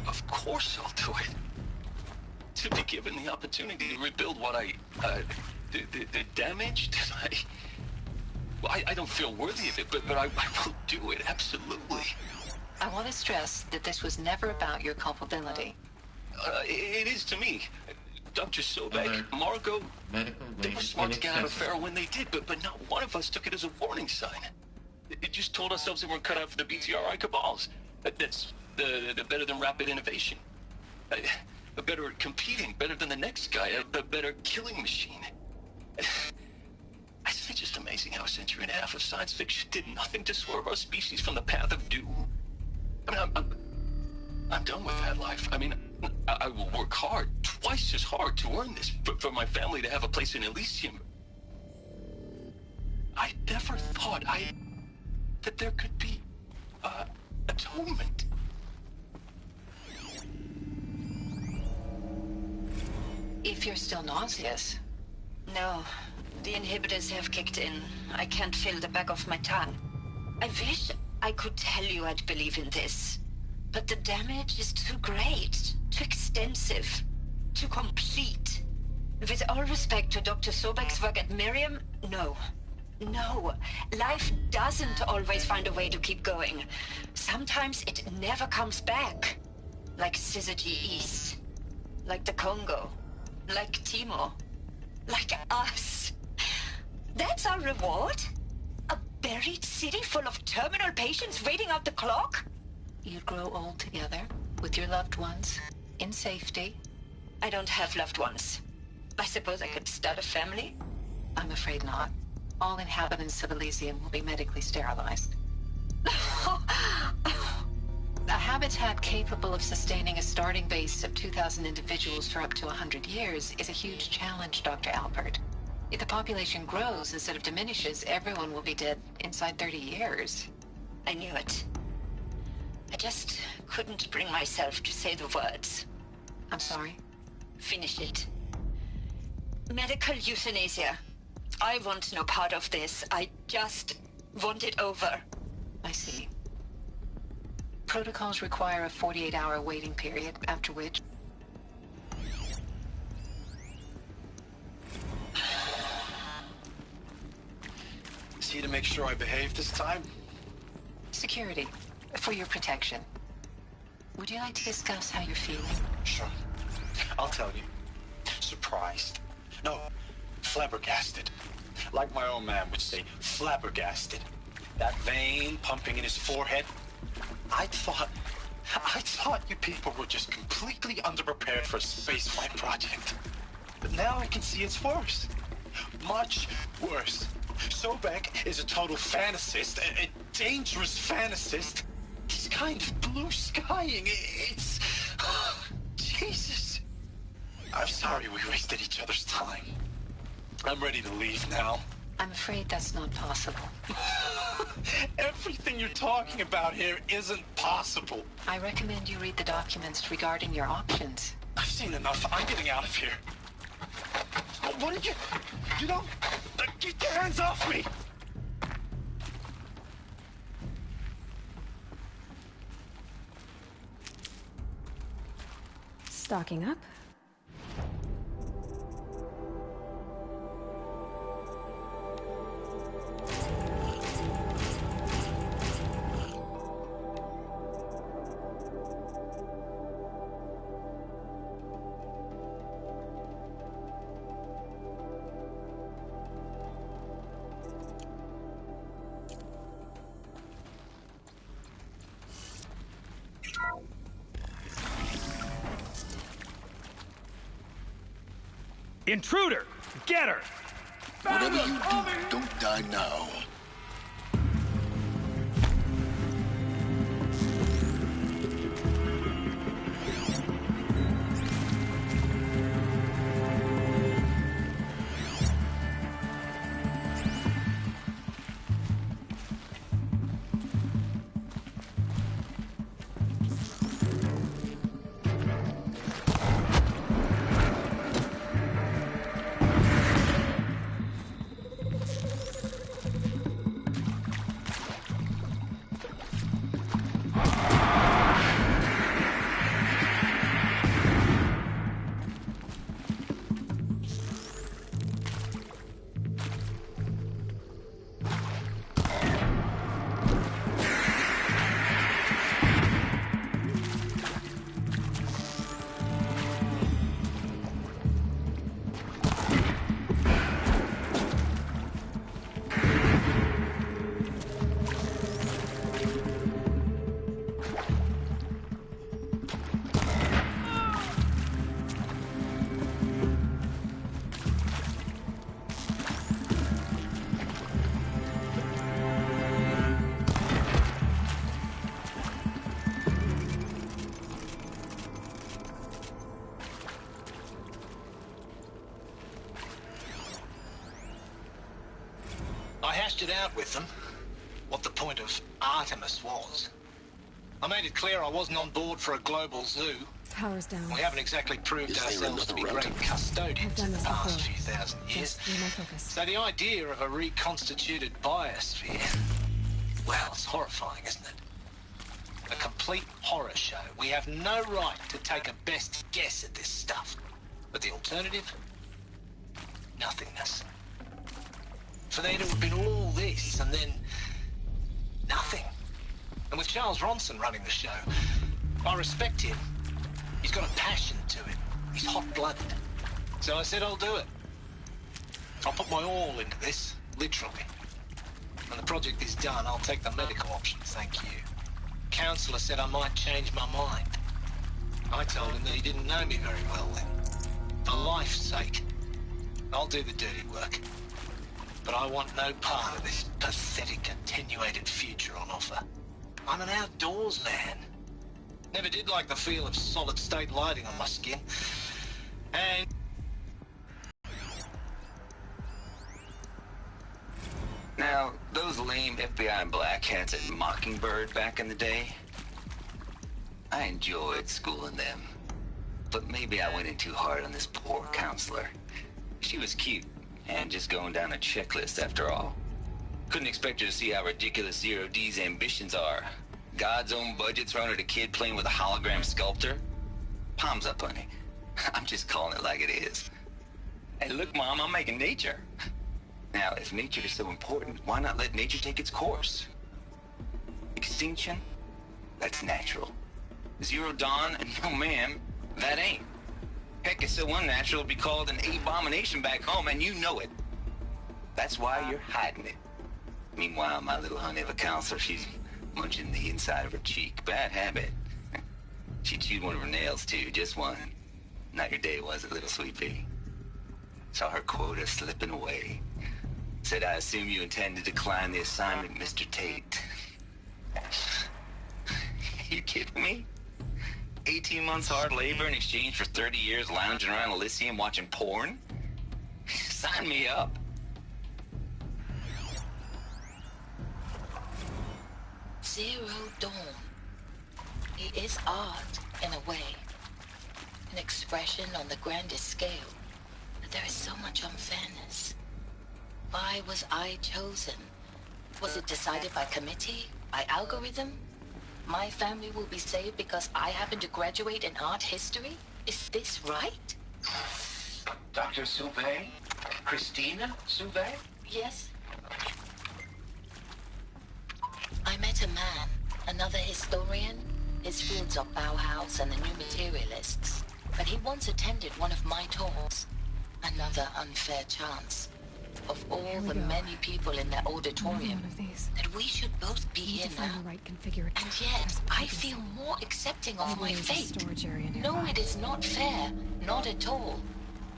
Of course I'll do it. To be given the opportunity to rebuild what the damage that I don't feel worthy of it, but I will do it, absolutely. I want to stress that this was never about your culpability. It is to me. Dr. Sobek, Margot, they were smart to get out of Pharaoh when they did, but not one of us took it as a warning sign. It just told ourselves they weren't cut out for the BTRI cabals. That's the better than rapid innovation. A better at competing, better than the next guy, a better killing machine. It's just amazing how a century and a half of science fiction did nothing to swerve our species from the path of doom. I mean, I'm done with that life. I mean, I will work hard, twice as hard to earn this, for my family to have a place in Elysium. I never thought that there could be, atonement. If you're still nauseous. No, the inhibitors have kicked in. I can't feel the back of my tongue. I wish I could tell you I'd believe in this. But the damage is too great, too extensive, too complete. With all respect to Dr. Sobek's work at Miriam, no. No, life doesn't always find a way to keep going. Sometimes it never comes back. Like Syzygy East. Like the Congo. Like Timo. Like us. That's our reward? A buried city full of terminal patients waiting out the clock? You'd grow old together, with your loved ones, in safety. I don't have loved ones. I suppose I could start a family? I'm afraid not. All inhabitants of Elysium will be medically sterilized. A habitat capable of sustaining a starting base of 2,000 individuals for up to 100 years is a huge challenge, Dr. Alpert. If the population grows instead of diminishes, everyone will be dead inside 30 years. I knew it. I just couldn't bring myself to say the words. I'm sorry? Finish it. Medical euthanasia. I want no part of this. I just want it over. I see. Protocols require a 48-hour waiting period, after which... See to make sure I behave this time? Security. For your protection. Would you like to discuss how you're feeling? Sure. I'll tell you. Surprised. No, flabbergasted. Like my old man would say, flabbergasted. That vein pumping in his forehead. I thought you people were just completely underprepared for a spaceflight project. But now I can see it's worse. Much worse. Sobek is a total fantasist, a dangerous fantasist. He's kind of blue skying. It's... Jesus. I'm sorry we wasted each other's time. I'm ready to leave now. I'm afraid that's not possible. Everything you're talking about here isn't possible. I recommend you read the documents regarding your options. I've seen enough. I'm getting out of here. What did you... You don't... Get your hands off me! Stocking up. Intruder! Get her! Whatever you do, don't die now. It out with them what the point of Artemis was. I made it clear I wasn't on board for a global zoo. Power's down. We haven't exactly proved ourselves to be great custodians in the past few thousand years. So the idea of a reconstituted biosphere, well, it's horrifying, isn't it? A complete horror show. We have no right to take a best guess at this stuff. But the alternative? Nothingness. For there to have been all this, and then nothing. And with Charles Ronson running the show, I respect him. He's got a passion to it. He's hot-blooded. So I said I'll do it. I'll put my all into this, literally. When the project is done, I'll take the medical option, thank you. Counselor said I might change my mind. I told him that he didn't know me very well then. For life's sake, I'll do the dirty work. But I want no part of this pathetic, attenuated future on offer. I'm an outdoors man. Never did like the feel of solid-state lighting on my skin. And... Now, those lame FBI black hats at Mockingbird back in the day, I enjoyed schooling them. But maybe I went in too hard on this poor counselor. She was cute. And just going down a checklist after all. Couldn't expect her to see how ridiculous Zero D's ambitions are. God's own budget thrown at a kid playing with a hologram sculptor. Palms up, honey. I'm just calling it like it is. Hey, look, Mom, I'm making nature. Now, if nature is so important, why not let nature take its course? Extinction? That's natural. Zero Dawn? No, ma'am, that ain't. Heck, it's so unnatural to be called an abomination back home, and you know it. That's why you're hiding it. Meanwhile, my little honey of a counselor, she's munching the inside of her cheek. Bad habit. She chewed one of her nails, too, just one. Not your day, was it, little sweet pea? Saw her quota slipping away. Said, I assume you intend to decline the assignment, Mr. Tate. You kidding me? 18 months hard labor in exchange for 30 years lounging around Elysium watching porn? Sign me up. Zero Dawn. It is art, in a way. An expression on the grandest scale. But there is so much unfairness. Why was I chosen? Was it decided by committee? By algorithm? My family will be saved because I happen to graduate in art history? Is this right? Dr. Sauvé? Christina Sauvé? Yes. I met a man, another historian. His fields are Bauhaus and the New Materialists. But he once attended one of my talks. Another unfair chance. Of all the many people in that auditorium, that we should both be here now. And yet, I feel more accepting of my fate. No, it is not fair. Not at all.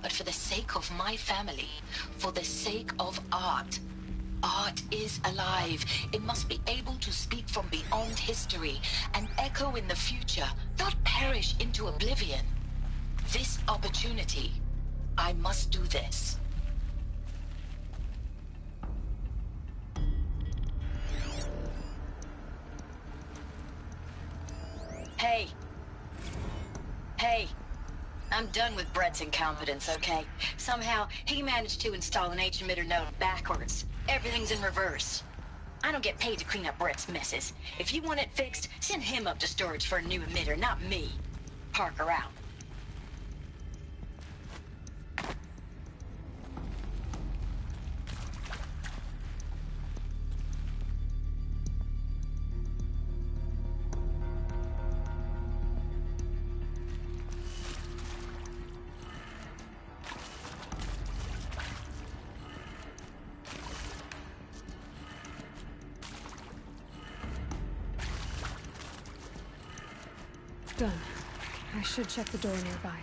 But for the sake of my family, for the sake of art. Art is alive. It must be able to speak from beyond history and echo in the future, not perish into oblivion. This opportunity, I must do this. Hey. Hey. I'm done with Brett's incompetence, okay? Somehow, he managed to install an H-emitter node backwards. Everything's in reverse. I don't get paid to clean up Brett's messes. If you want it fixed, send him up to storage for a new emitter, not me. Parker out. Done. I should check the door nearby.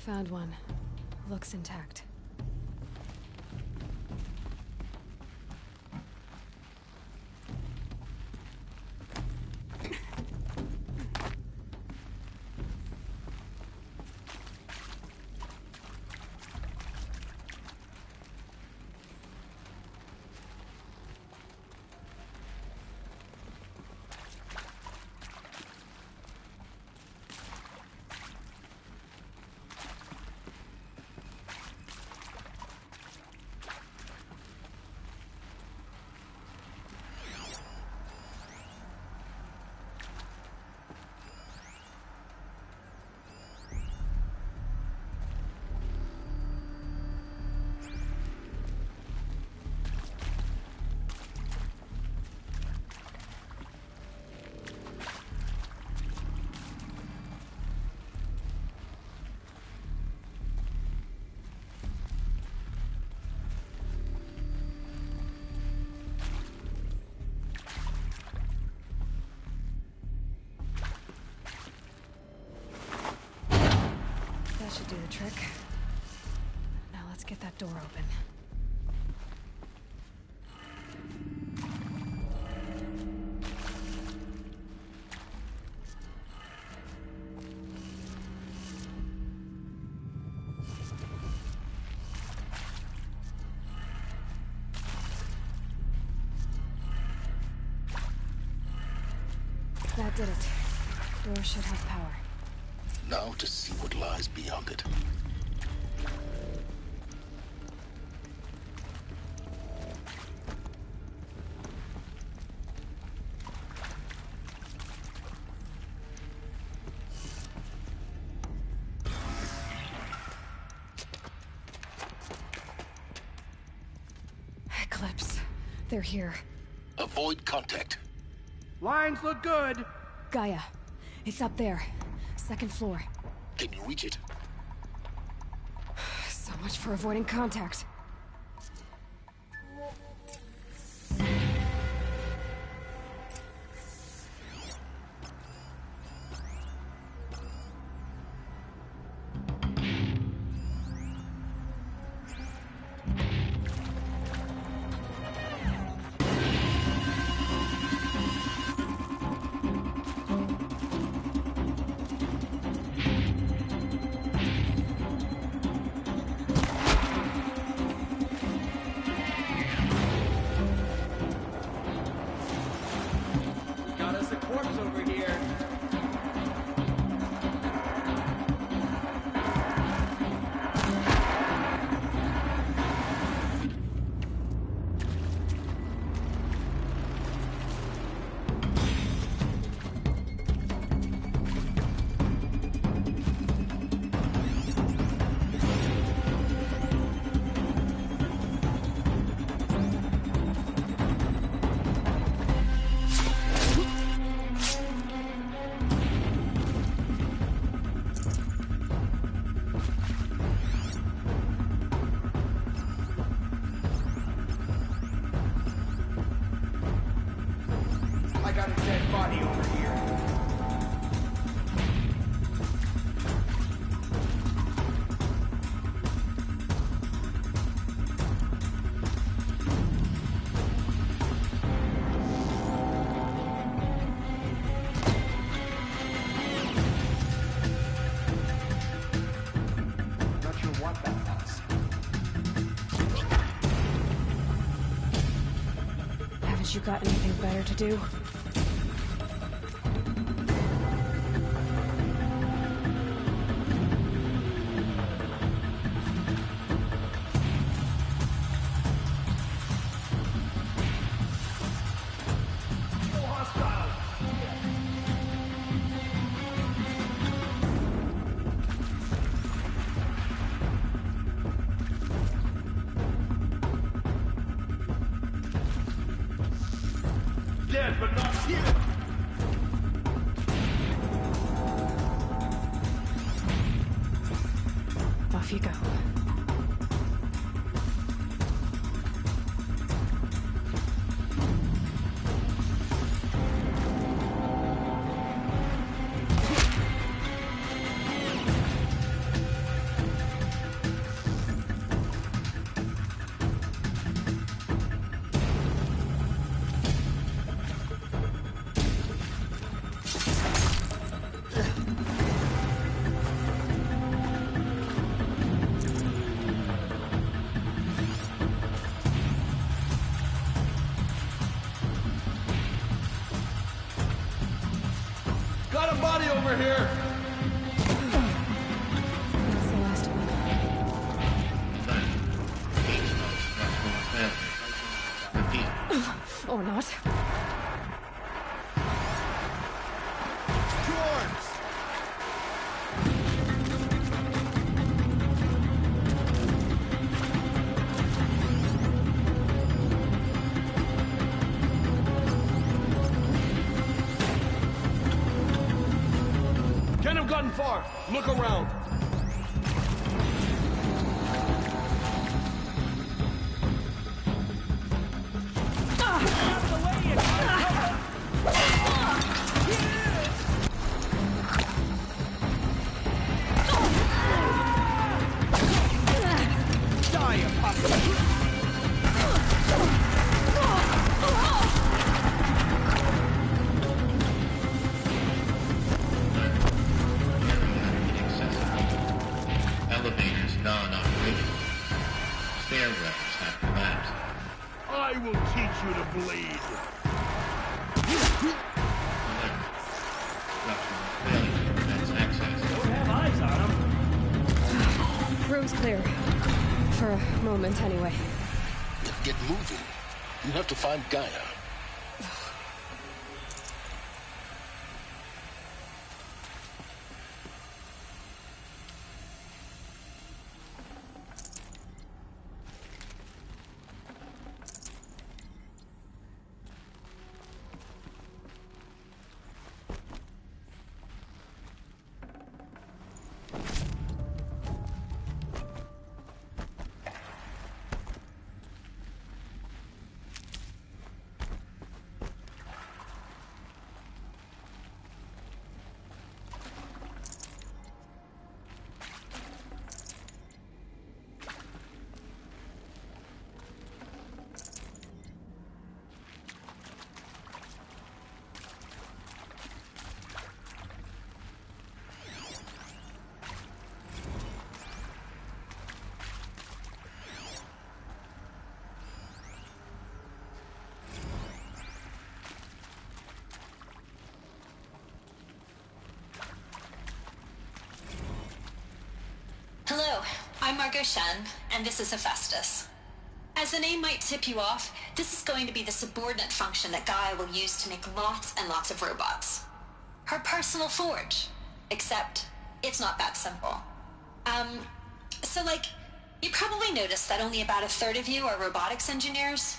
Found one. Looks intact. That should do the trick. Now let's get that door open. That did it. Door should have power. Now to see what lies beyond it. Eclipse. They're here. Avoid contact. Lines look good. Gaia. It's up there. Second floor. Can you reach it? So much for avoiding contact. Got us a corpse over here. I got a dead body over here. Not sure what that was. Haven't you got anything better to do? Dead, but not here. Off you go. Got a body over here. That's the last of them. Or not. Can't have gotten far. Look around. Elevators non-operational. Stairwells have collapsed. I will teach you to bleed. room's clear. For a moment, anyway. Then get moving. You have to find Gaia. Hello, I'm Margot Shen, and this is Hephaestus. As the name might tip you off, this is going to be the subordinate function that Gaia will use to make lots and lots of robots. Her personal forge. Except, it's not that simple. You probably noticed that only about a third of you are robotics engineers.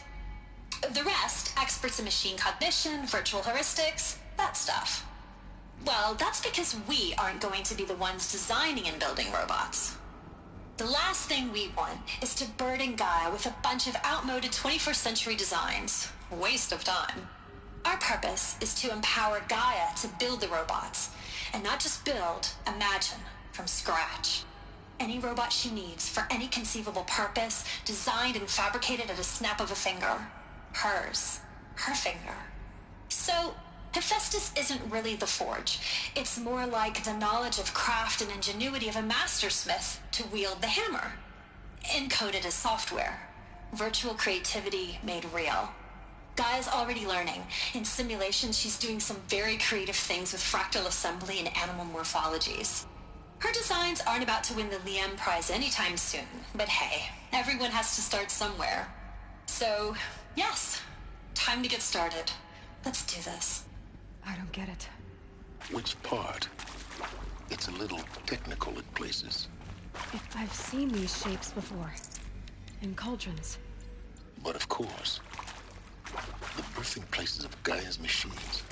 The rest, experts in machine cognition, virtual heuristics, that stuff. Well, that's because we aren't going to be the ones designing and building robots. The last thing we want is to burden Gaia with a bunch of outmoded 21st century designs. Waste of time. Our purpose is to empower Gaia to build the robots, and not just build, imagine, from scratch. Any robot she needs for any conceivable purpose, designed and fabricated at a snap of a finger. Hers. Her finger. So, Hephaestus isn't really the forge. It's more like the knowledge of craft and ingenuity of a mastersmith to wield the hammer. Encoded as software. Virtual creativity made real. Gaia's already learning. In simulations, she's doing some very creative things with fractal assembly and animal morphologies. Her designs aren't about to win the Liam Prize anytime soon, but hey, everyone has to start somewhere. So, yes, time to get started. Let's do this. I don't get it. Which part? It's a little technical at places. I've seen these shapes before. In cauldrons. But of course, the birthing places of Gaia's machines.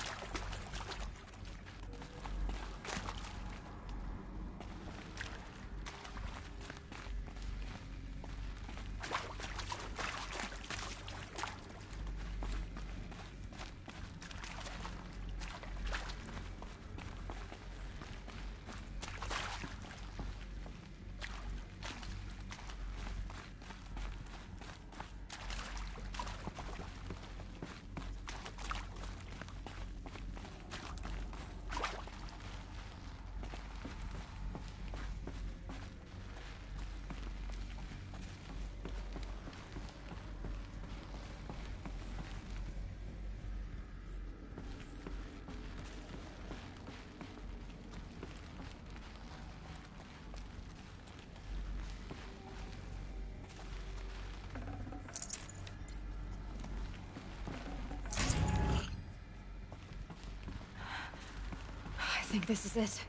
I think this is it.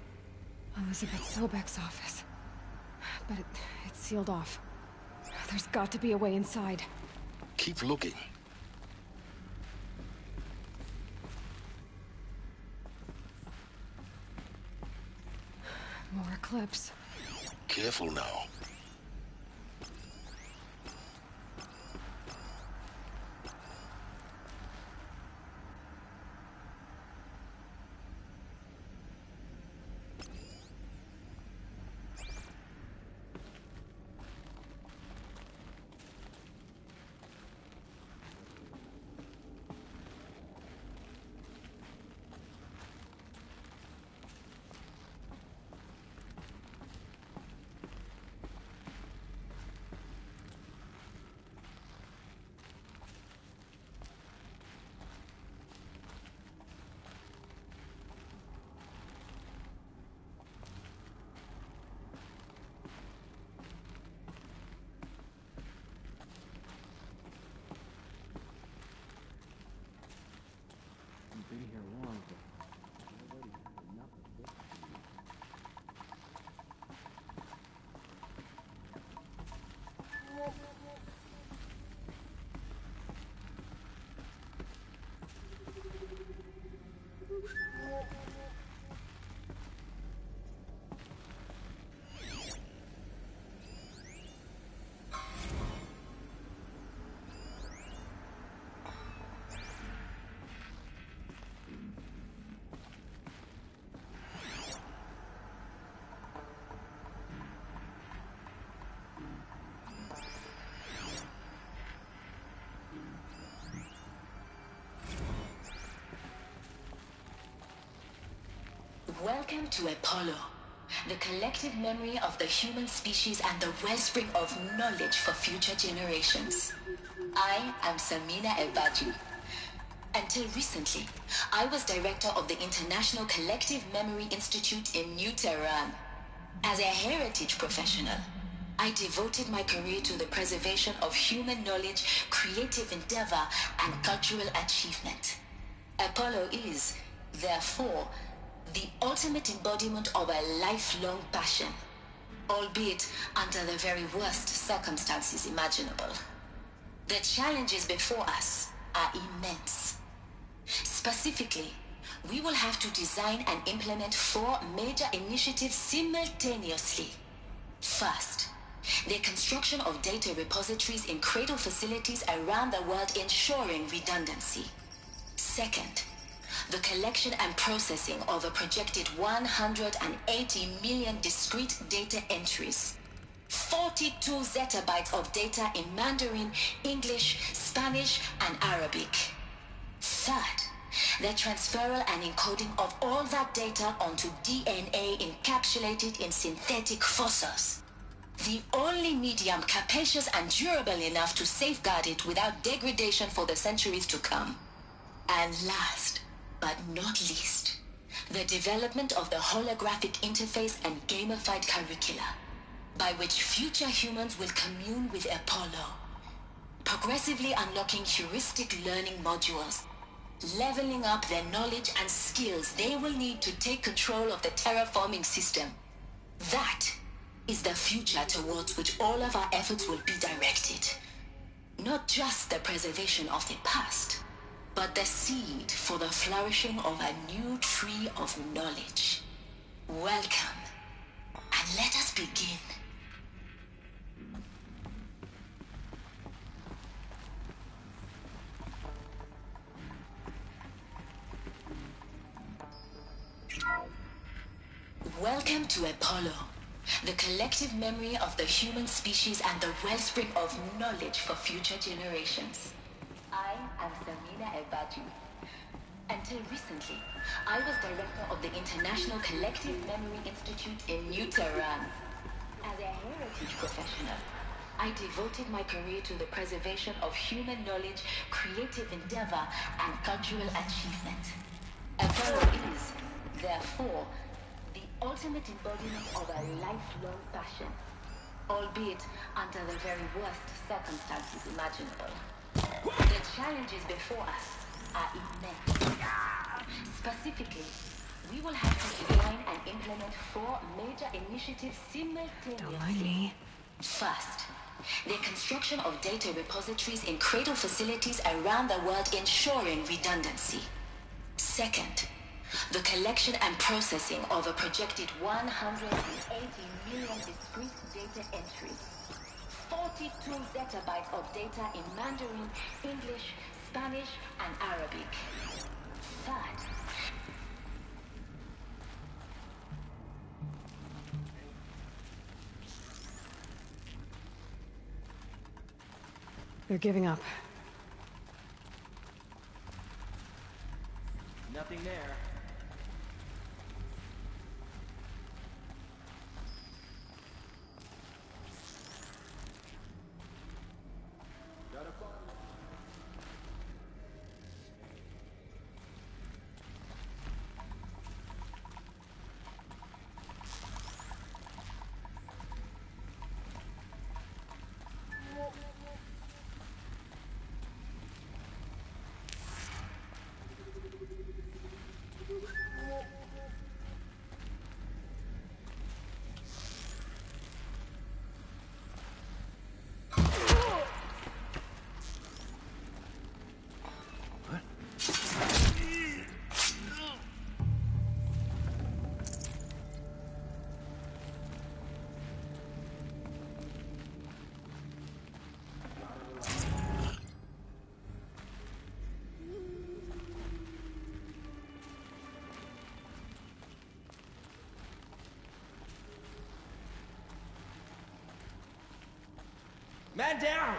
Elizabeth Sobek's office. But it's sealed off. There's got to be a way inside. Keep looking. More clips. Careful now. Welcome to Apollo, the collective memory of the human species and the wellspring of knowledge for future generations. I am Samina El-Baji. Until recently, I was director of the International Collective Memory Institute in New Tehran. As a heritage professional, I devoted my career to the preservation of human knowledge, creative endeavor, and cultural achievement. Apollo is, therefore, the ultimate embodiment of a lifelong passion, albeit under the very worst circumstances imaginable. The challenges before us are immense. Specifically, we will have to design and implement 4 major initiatives simultaneously. First, the construction of data repositories in cradle facilities around the world, ensuring redundancy. Second, the collection and processing of a projected 180 million discrete data entries. 42 zettabytes of data in Mandarin, English, Spanish, and Arabic. Third, the transferal and encoding of all that data onto DNA encapsulated in synthetic fossils. The only medium capacious and durable enough to safeguard it without degradation for the centuries to come. And last, but not least, the development of the holographic interface and gamified curricula, by which future humans will commune with Apollo, progressively unlocking heuristic learning modules, leveling up their knowledge and skills they will need to take control of the terraforming system. That is the future towards which all of our efforts will be directed. Not just the preservation of the past, but the seed for the flourishing of a new tree of knowledge. Welcome, and let us begin. Welcome to Apollo, the collective memory of the human species and the wellspring of knowledge for future generations. I am Samina El-Baji. Until recently, I was director of the International Collective Memory Institute in New Tehran. As a heritage professional, I devoted my career to the preservation of human knowledge, creative endeavor, and cultural achievement. Apollo is, therefore, the ultimate embodiment of a lifelong passion, albeit under the very worst circumstances imaginable. The challenges before us are immense. Specifically, we will have to design and implement 4 major initiatives simultaneously. First, the construction of data repositories in cradle facilities around the world, ensuring redundancy. Second, the collection and processing of a projected 180 million discrete data entries. 42 zettabytes of data in Mandarin, English, Spanish, and Arabic. Third, they're giving up. Nothing there. Man down!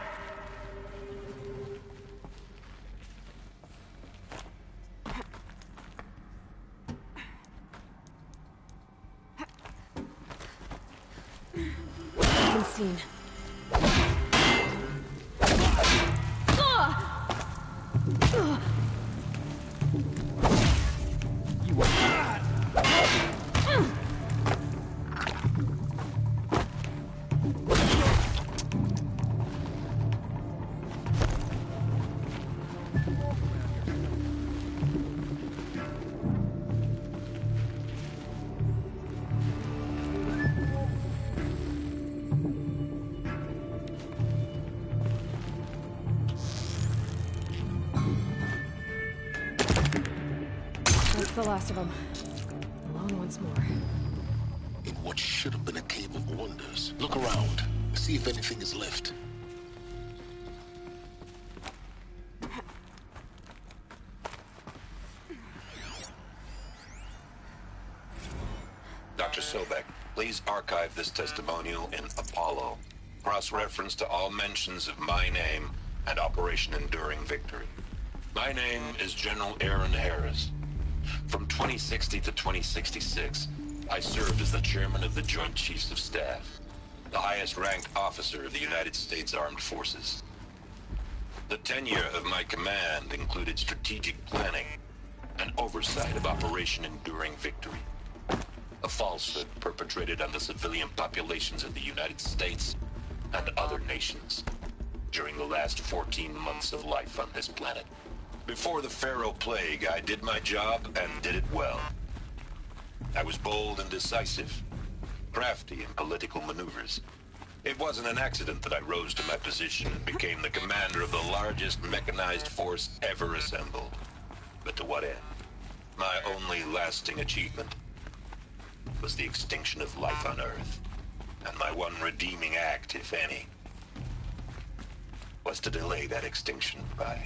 seen. That's the last of them. Alone once more. In what should have been a cave of wonders. Look around. See if anything is left. Dr. Sobek, please archive this testimonial in Apollo. Cross-reference to all mentions of my name and Operation Enduring Victory. My name is General Aaron Harris. From 2060 to 2066, I served as the chairman of the Joint Chiefs of Staff, the highest-ranked officer of the United States Armed Forces. The tenure of my command included strategic planning and oversight of Operation Enduring Victory, a falsehood perpetrated on the civilian populations of the United States and other nations during the last 14 months of life on this planet. Before the Pharaoh Plague, I did my job and did it well. I was bold and decisive, crafty in political maneuvers. It wasn't an accident that I rose to my position and became the commander of the largest mechanized force ever assembled. But to what end? My only lasting achievement was the extinction of life on Earth. And my one redeeming act, if any, was to delay that extinction by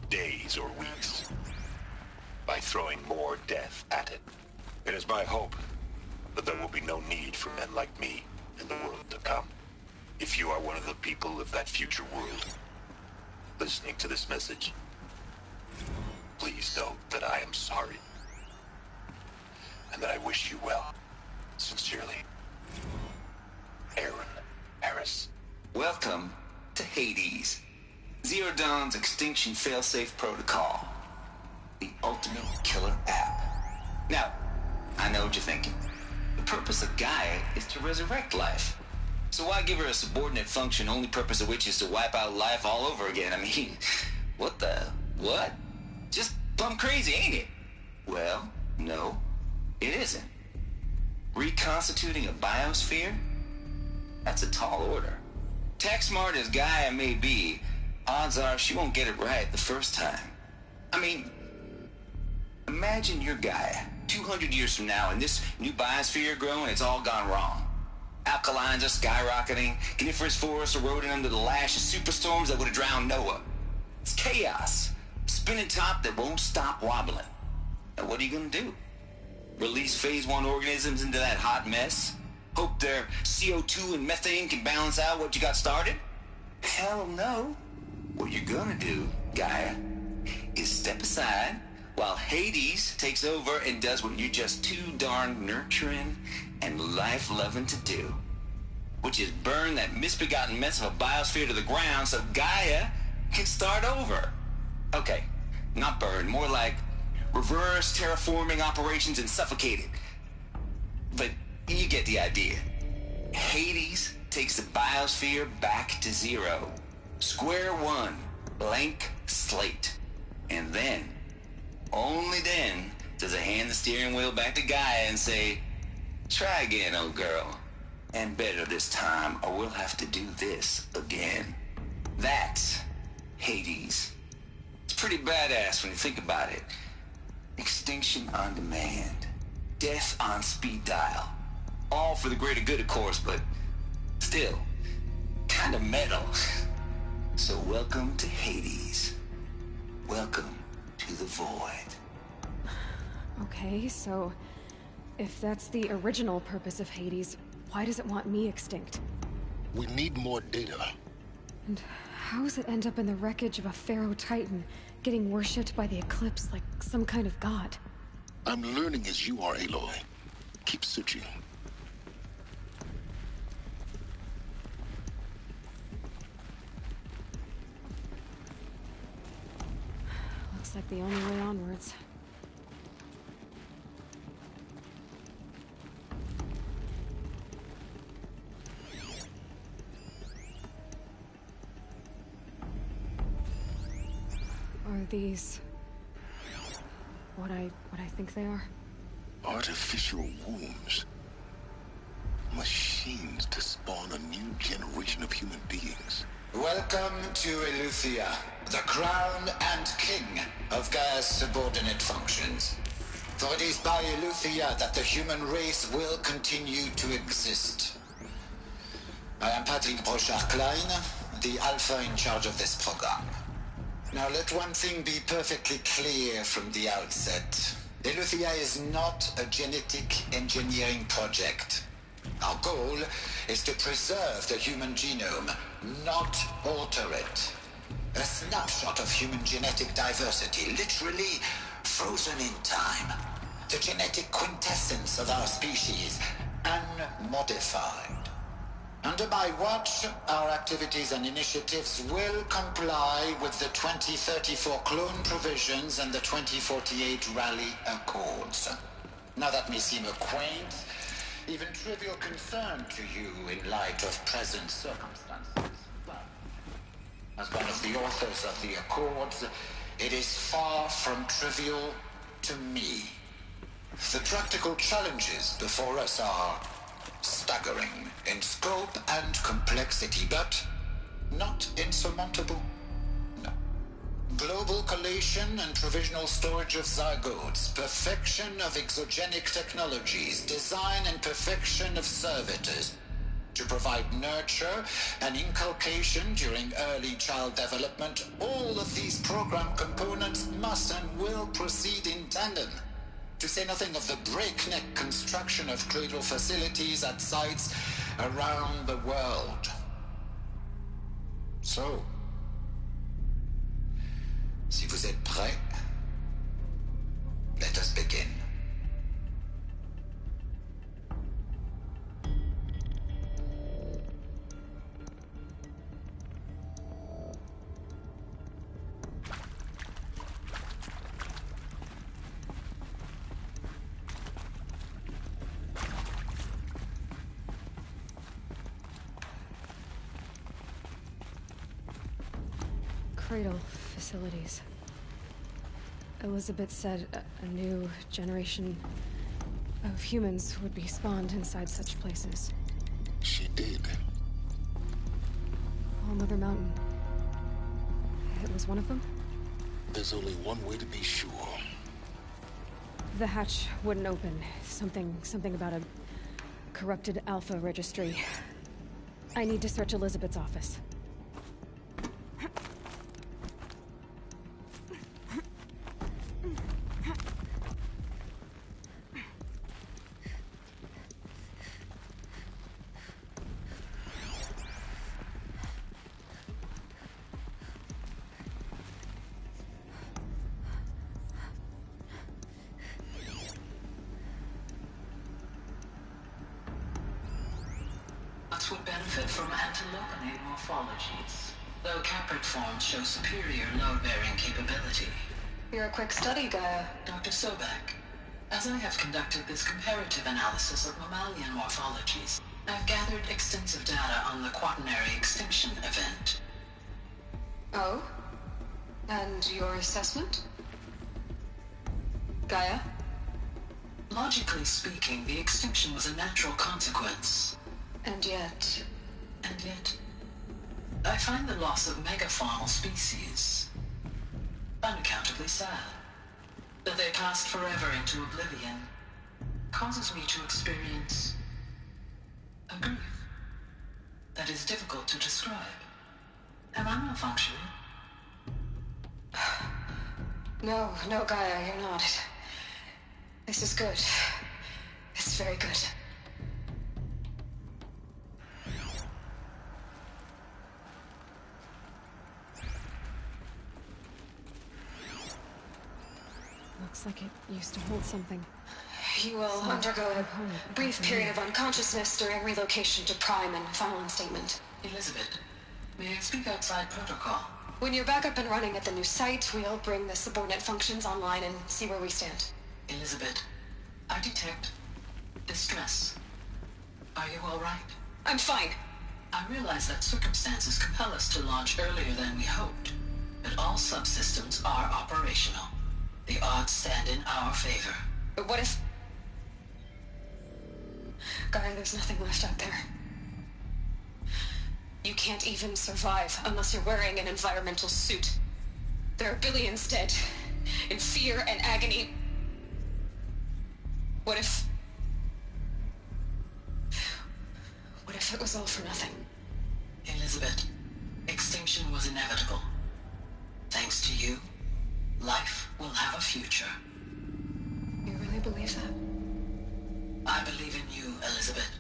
days or weeks, by throwing more death at it. It is my hope that there will be no need for men like me in the world to come. If you are one of the people of that future world listening to this message, please know that I am sorry and that I wish you well. Sincerely, Aaron Harris. Welcome to Hades, Zero Dawn's extinction failsafe protocol, the ultimate killer app. Now, I know what you're thinking. The purpose of Gaia is to resurrect life. So why give her a subordinate function, only purpose of which is to wipe out life all over again? I mean, what? Just plumb crazy, ain't it? Well, no, it isn't. Reconstituting a biosphere? That's a tall order. Tech smart as Gaia may be, odds are she won't get it right the first time. I mean, imagine you're Gaia 200 years from now and this new biosphere growing, it's all gone wrong. Alkalines are skyrocketing, coniferous forests eroding under the lash of superstorms that would have drowned Noah. It's chaos. Spinning top that won't stop wobbling. Now what are you gonna do? Release phase 1 organisms into that hot mess? Hope their CO2 and methane can balance out what you got started? Hell no. What you're gonna do, Gaia, is step aside while Hades takes over and does what you're just too darn nurturing and life-loving to do, which is burn that misbegotten mess of a biosphere to the ground so Gaia can start over. Okay, not burn, more like reverse terraforming operations and suffocate it. But you get the idea. Hades takes the biosphere back to zero. Square one, blank slate. And then, only then, does it hand the steering wheel back to Gaia and say, try again, old girl. And better this time, or we'll have to do this again. That's Hades. It's pretty badass when you think about it. Extinction on demand. Death on speed dial. All for the greater good, of course, but still, kind of metal. So welcome to Hades. Welcome to the void. Okay, so if that's the original purpose of Hades, why does it want me extinct? We need more data. And how does it end up in the wreckage of a Pharaoh Titan, getting worshipped by the Eclipse like some kind of god? I'm learning as you are, Aloy. Keep searching. like the only way onwards. Are these what I think they are? Artificial wombs. Machines to spawn a new generation of human beings. Welcome to Eleuthia, the crown and king of Gaia's subordinate functions. For it is by Eleuthia that the human race will continue to exist. I am Patrick Brochard-Klein, the Alpha in charge of this program. Now let one thing be perfectly clear from the outset. Eleuthia is not a genetic engineering project. Our goal is to preserve the human genome, not alter it. A snapshot of human genetic diversity, literally frozen in time. The genetic quintessence of our species, unmodified. Under my watch, our activities and initiatives will comply with the 2034 clone provisions and the 2048 Rally Accords. Now that may seem a quaint, even trivial concern to you in light of present circumstances. Well, as one of the authors of the Accords, it is far from trivial to me. The practical challenges before us are staggering in scope and complexity, but not insurmountable. No. Global collation and provisional storage of zygotes, perfection of exogenic technologies, design and perfection of servitors to provide nurture and inculcation during early child development. All of these program components must and will proceed in tandem. To say nothing of the breakneck construction of cradle facilities at sites around the world. So, si vous êtes prêts, let us begin. Cradle facilities. Elizabeth said a new generation of humans would be spawned inside such places. She did. All Mother Mountain. It was one of them? There's only one way to be sure. The hatch wouldn't open. Something about a corrupted Alpha registry. I need to search Elizabeth's office. Would benefit from antilogonate morphologies, though caprid forms show superior load-bearing capability. You're a quick study, Gaia. Dr. Sobek, as I have conducted this comparative analysis of mammalian morphologies, I've gathered extensive data on the quaternary extinction event. Oh? And your assessment? Gaia? Logically speaking, the extinction was a natural consequence. And yet, I find the loss of megafaunal species unaccountably sad. That they passed forever into oblivion causes me to experience a grief that is difficult to describe. Am I malfunctioning? No, Gaia, you're not. This is good. It's very good. Looks like it used to hold something. You will undergo a brief period of unconsciousness during relocation to Prime and final instatement. Elizabeth, may I speak outside protocol? When you're back up and running at the new site, we'll bring the subordinate functions online and see where we stand. Elizabeth, I detect distress. Are you all right? I'm fine. I realize that circumstances compel us to launch earlier than we hoped, but all subsystems are operational. The odds stand in our favor. But what if... Gaia, there's nothing left out there. You can't even survive unless you're wearing an environmental suit. There are billions dead, in fear and agony. What if it was all for nothing? Elizabeth, extinction was inevitable. Thanks to you, life will have a future. You really believe that? I believe in you, Elizabeth.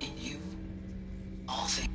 In you, all things.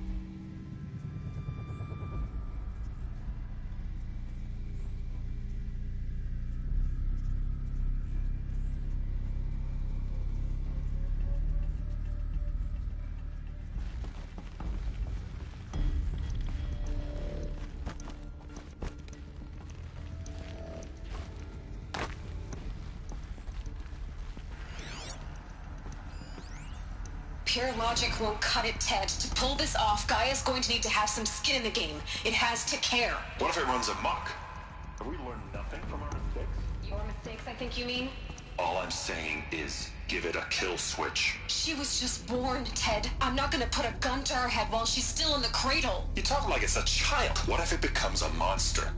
Pure logic won't cut it, Ted. To pull this off, Gaia's going to need to have some skin in the game. It has to care. What if it runs amok? Have we learned nothing from our mistakes? Your mistakes, I think you mean? All I'm saying is, give it a kill switch. She was just born, Ted. I'm not gonna put a gun to her head while she's still in the cradle. You talk like it's a child. What if it becomes a monster?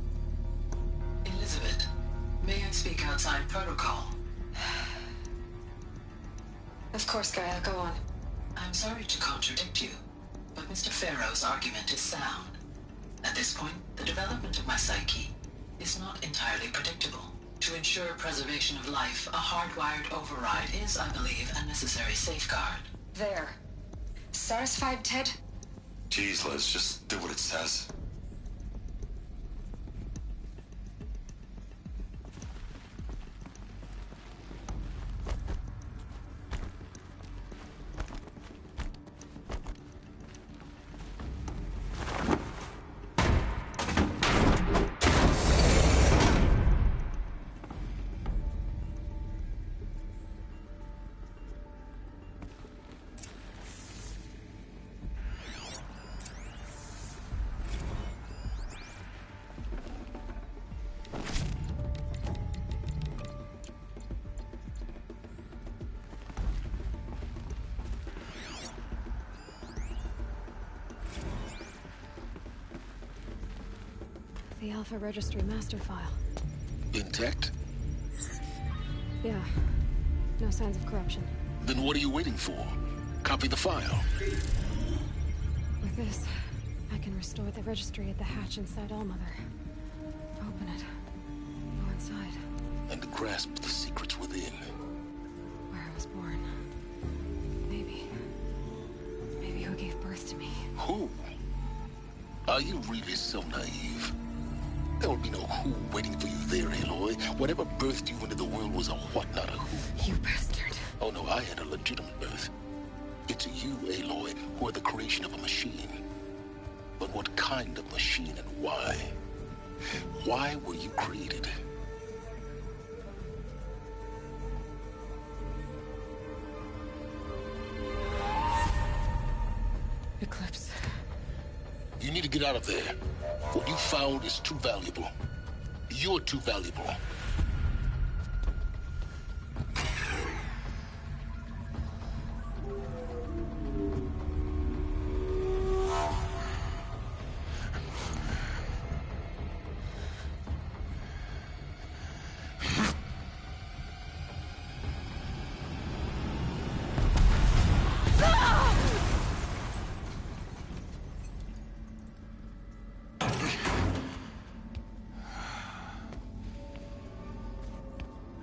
Elizabeth, may I speak outside protocol? Of course, Gaia, go on. I'm sorry to contradict you, but Mr. Farrow's argument is sound. At this point, the development of my psyche is not entirely predictable. To ensure preservation of life, a hardwired override is, I believe, a necessary safeguard. There. Satisfied, Ted? Jeez, Liz, just do what it says. The Alpha Registry master file. Intact? Yeah. No signs of corruption. Then what are you waiting for? Copy the file. With this, I can restore the registry at the hatch inside Allmother. Open it. Go inside. And grasp the secrets within. Where I was born. Maybe who gave birth to me. Who? Are you really so naive? There will be no who waiting for you there, Aloy. Whatever birthed you into the world was a what, not a who. You bastard. Oh no, I had a legitimate birth. It's you, Aloy, who are the creation of a machine. But what kind of machine and why? Why were you created? Eclipse. You need to get out of there. What you found is too valuable. You're too valuable.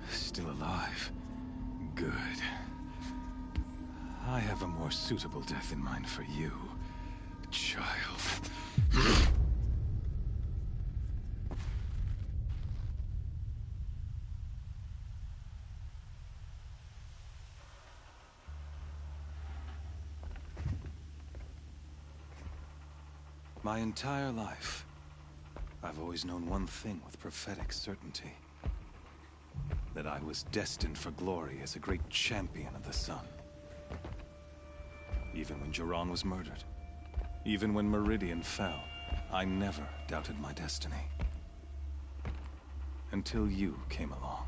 Still alive. Good. I have a more suitable death in mind for you, child. My entire life, I've always known one thing with prophetic certainty. That I was destined for glory as a great champion of the sun. Even when Jiran was murdered, even when Meridian fell, I never doubted my destiny. Until you came along.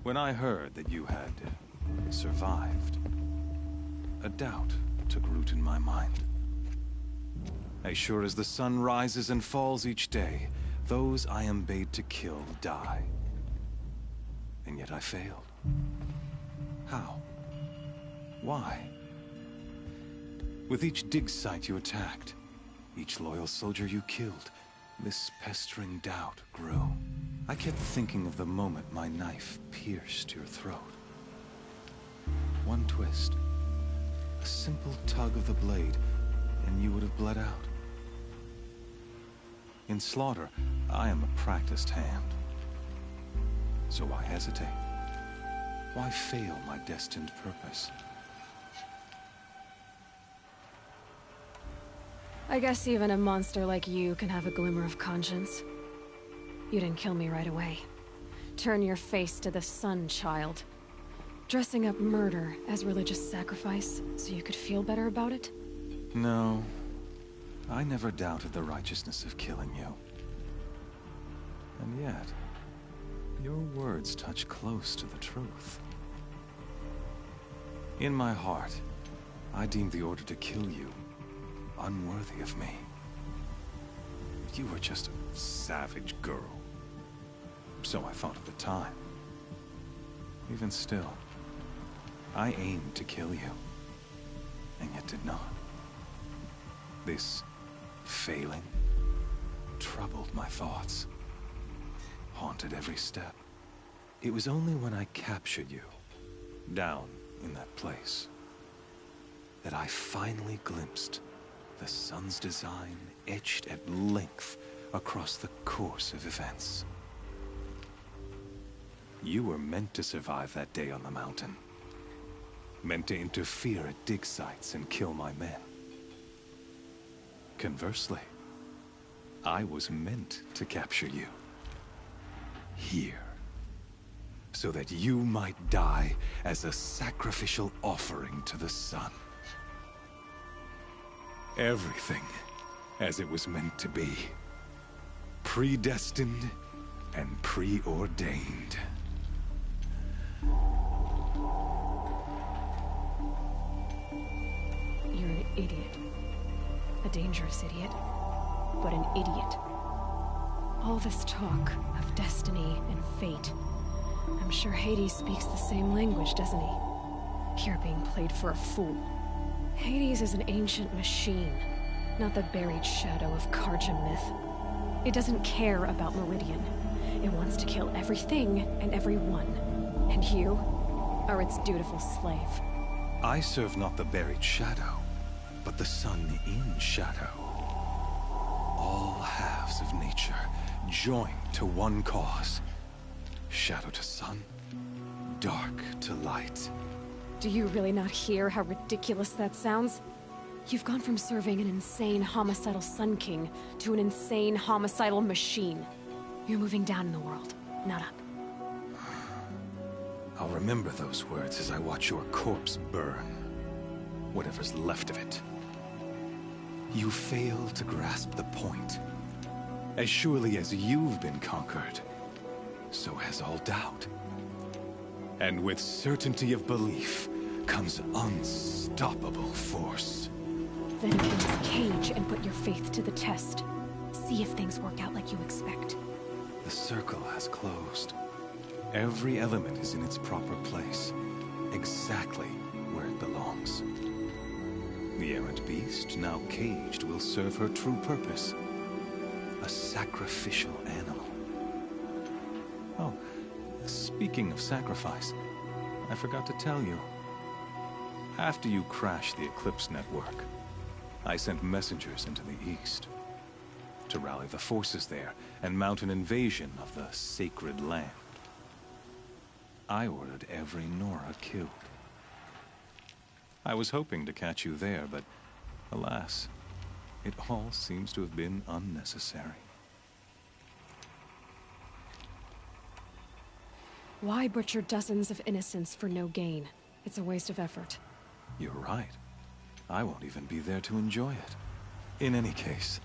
When I heard that you had survived, a doubt took root in my mind. As sure as the sun rises and falls each day, those I am bade to kill die. And yet I failed. How? Why? With each dig site you attacked, each loyal soldier you killed, this pestering doubt grew. I kept thinking of the moment my knife pierced your throat. One twist, a simple tug of the blade, and you would have bled out. In slaughter, I am a practiced hand. So why hesitate? Why fail my destined purpose? I guess even a monster like you can have a glimmer of conscience. You didn't kill me right away. Turn your face to the sun, child. Dressing up murder as religious sacrifice so you could feel better about it? No. I never doubted the righteousness of killing you. And yet, your words touch close to the truth. In my heart, I deemed the order to kill you unworthy of me. You were just a savage girl. So I thought at the time. Even still, I aimed to kill you, and yet did not. This failing troubled my thoughts, haunted every step. It was only when I captured you, down in that place, that I finally glimpsed the sun's design etched at length across the course of events. You were meant to survive that day on the mountain. Meant to interfere at dig sites and kill my men. Conversely, I was meant to capture you. Here. So that you might die as a sacrificial offering to the sun. Everything as it was meant to be. Predestined and preordained. You're an idiot. A dangerous idiot. But an idiot. All this talk of destiny and fate. I'm sure Hades speaks the same language, doesn't he? You're being played for a fool. Hades is an ancient machine, not the buried shadow of Karja myth. It doesn't care about Meridian. It wants to kill everything and everyone. And you are its dutiful slave. I serve not the buried shadow, but the sun in shadow. All halves of nature joined to one cause. Shadow to sun, dark to light. Do you really not hear how ridiculous that sounds? You've gone from serving an insane homicidal Sun King to an insane homicidal machine. You're moving down in the world, not up. I'll remember those words as I watch your corpse burn. Whatever's left of it. You fail to grasp the point. As surely as you've been conquered, so has all doubt. And with certainty of belief comes unstoppable force. Then open this cage and put your faith to the test. See if things work out like you expect. The circle has closed. Every element is in its proper place, exactly where it belongs. The errant beast, now caged, will serve her true purpose. A sacrificial animal. Oh, speaking of sacrifice, I forgot to tell you. After you crashed the Eclipse network, I sent messengers into the east to rally the forces there and mount an invasion of the sacred land. I ordered every Nora killed. I was hoping to catch you there, but alas, It all seems to have been unnecessary. Why butcher dozens of innocents for no gain? It's a waste of effort. You're right. I won't even be there to enjoy it. In any case,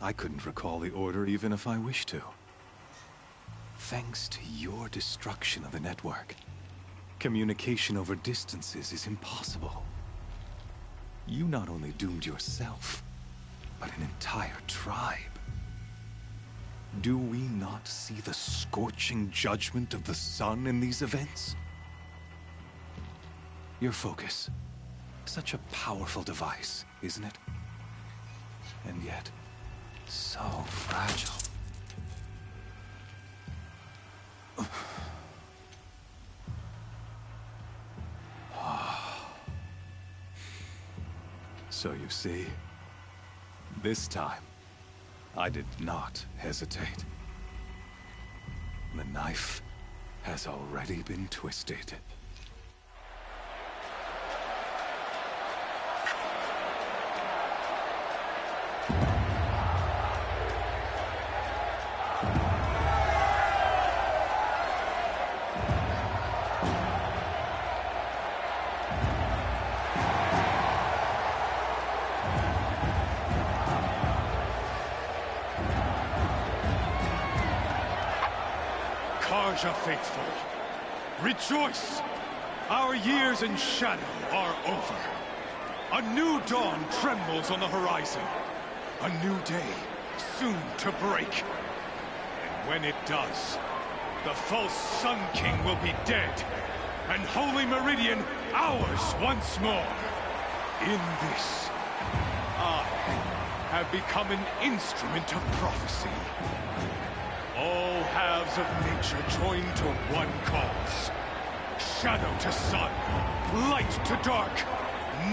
I couldn't recall the order even if I wished to. Thanks to your destruction of the network, communication over distances is impossible. You not only doomed yourself, but an entire tribe. Do we not see the scorching judgment of the sun in these events? Your focus. Such a powerful device, isn't it? And yet, so fragile. So you see, this time, I did not hesitate. The knife has already been twisted. Karja faithful, rejoice! Our years in shadow are over. A new dawn trembles on the horizon. A new day, soon to break. And when it does, the false Sun King will be dead, and Holy Meridian ours once more. In this, I have become an instrument of prophecy. All halves of nature join to one cause. Shadow to sun, light to dark,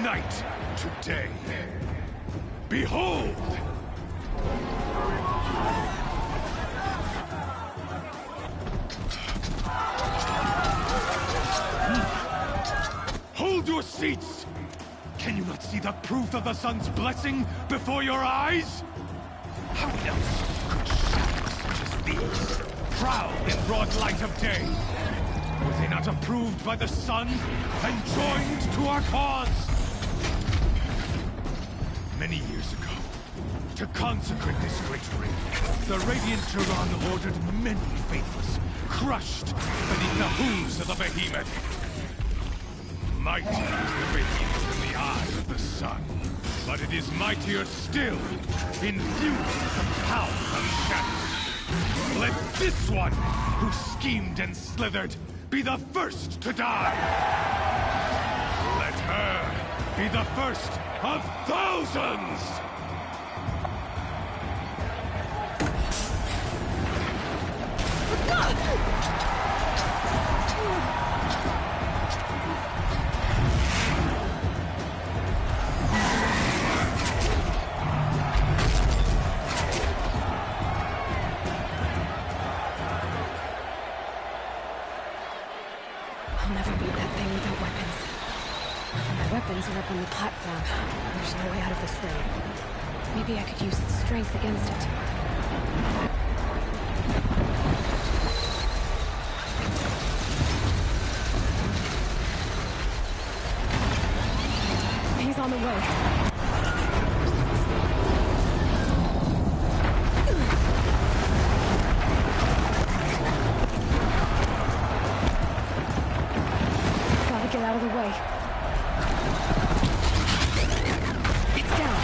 night to day. Behold! Hold your seats! Can you not see the proof of the sun's blessing before your eyes? How else could shadows such as these prowl in broad light of day? Were they not approved by the sun and joined to our cause? Many years ago, to consecrate this great ring, the Radiant Tyrann ordered many faithless, crushed beneath the hooves of the behemoth. Mighty is the behemoth in the eye of the sun, but it is mightier still, infused with the power of shadow. Let this one, who schemed and slithered, be the first to die! Let her be the first of thousands! I'll never beat that thing without weapons. My weapons are up on the platform. There's no way out of this ring. Maybe I could use its strength against it. He's on the way. Get out of the way. It's down.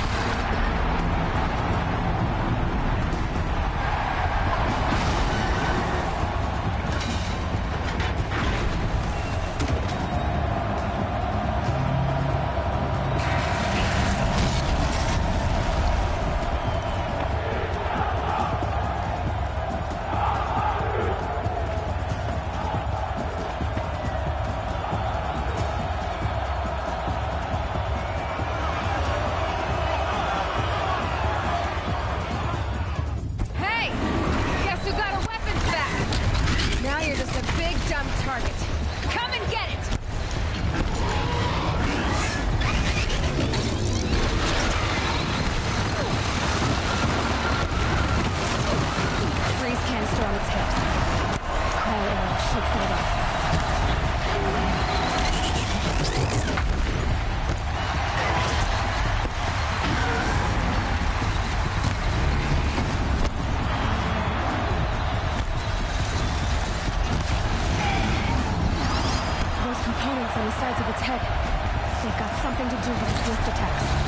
nothing to do with the swift attacks.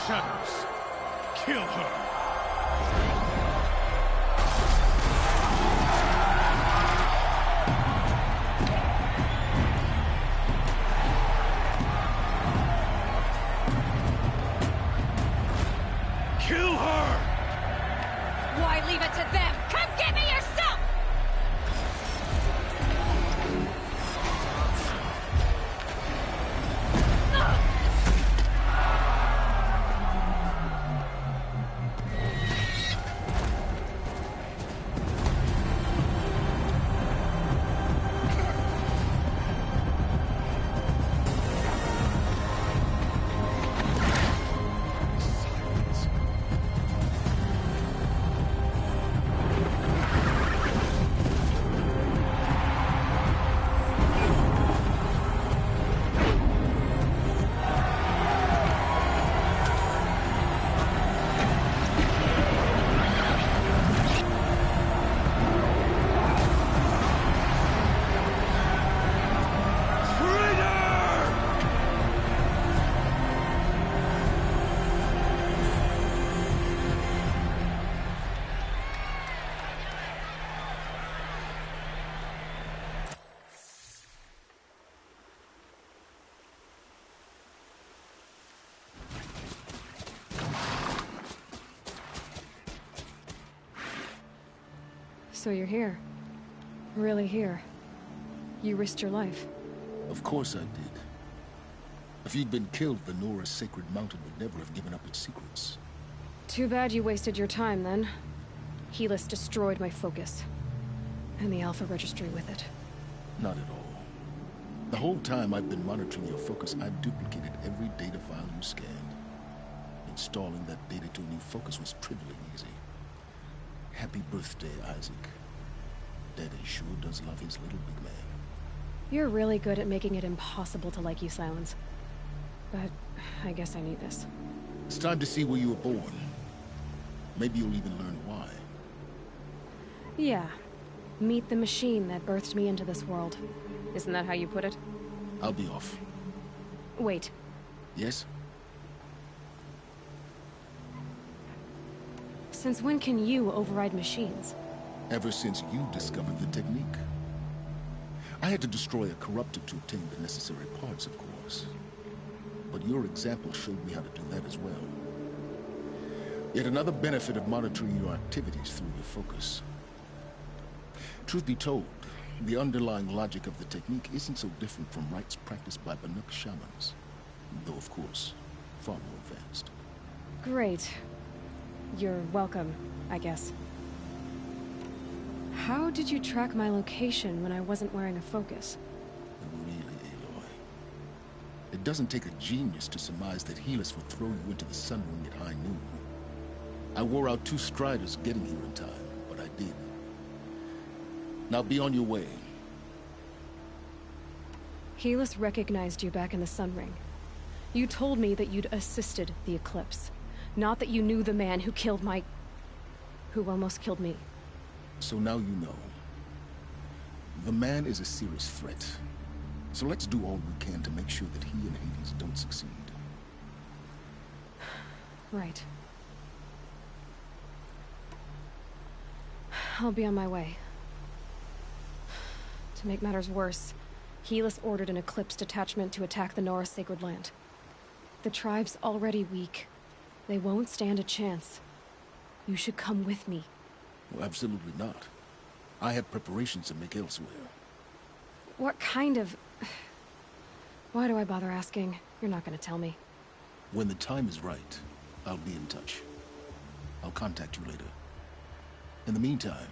Shadows. Kill her. Kill her! Why leave it to them? Come get me yourself! So you're here. Really here. You risked your life. Of course I did. If you'd been killed, the Nora's sacred mountain would never have given up its secrets. Too bad you wasted your time, then. Helis destroyed my focus. And the Alpha Registry with it. Not at all. The whole time I've been monitoring your focus, I've duplicated every data file you scanned. Installing that data to a new focus was trivially easy. Happy birthday, Isaac. Daddy sure does love his little big man. You're really good at making it impossible to like you, Silence. But I guess I need this. It's time to see where you were born. Maybe you'll even learn why. Yeah. Meet the machine that birthed me into this world. Isn't that how you put it? I'll be off. Wait. Yes? Since when can you override machines? Ever since you discovered the technique. I had to destroy a corrupted to obtain the necessary parts, of course. But your example showed me how to do that as well. Yet another benefit of monitoring your activities through your focus. Truth be told, the underlying logic of the technique isn't so different from rites practiced by Banuk shamans. Though, of course, far more advanced. Great. You're welcome, I guess. How did you track my location when I wasn't wearing a focus? Really, Aloy. It doesn't take a genius to surmise that Helis would throw you into the sun ring at high noon. I wore out 2 striders getting here in time, but I did. Now be on your way. Helis recognized you back in the sun ring. You told me that you'd assisted the eclipse. Not that you knew the man who killed who almost killed me. So now you know. The man is a serious threat. So let's do all we can to make sure that he and Hades don't succeed. Right. I'll be on my way. To make matters worse, Helis ordered an Eclipse detachment to attack the Nora Sacred Land. The tribe's already weak. They won't stand a chance. You should come with me. Well, absolutely not. I have preparations to make elsewhere. What kind of... Why do I bother asking? You're not gonna tell me. When the time is right, I'll be in touch. I'll contact you later. In the meantime,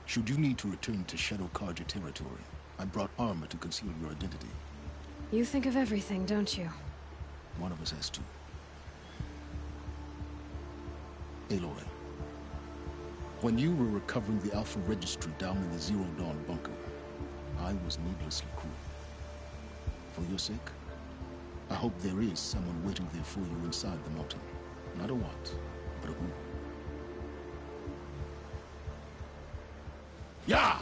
should you need to return to Shadow Karja territory, I brought armor to conceal your identity. You think of everything, don't you? One of us has to. Aloy, when you were recovering the Alpha Registry down in the Zero Dawn bunker, I was needlessly cruel. For your sake, I hope there is someone waiting there for you inside the mountain. Not a what, but a who. Yeah!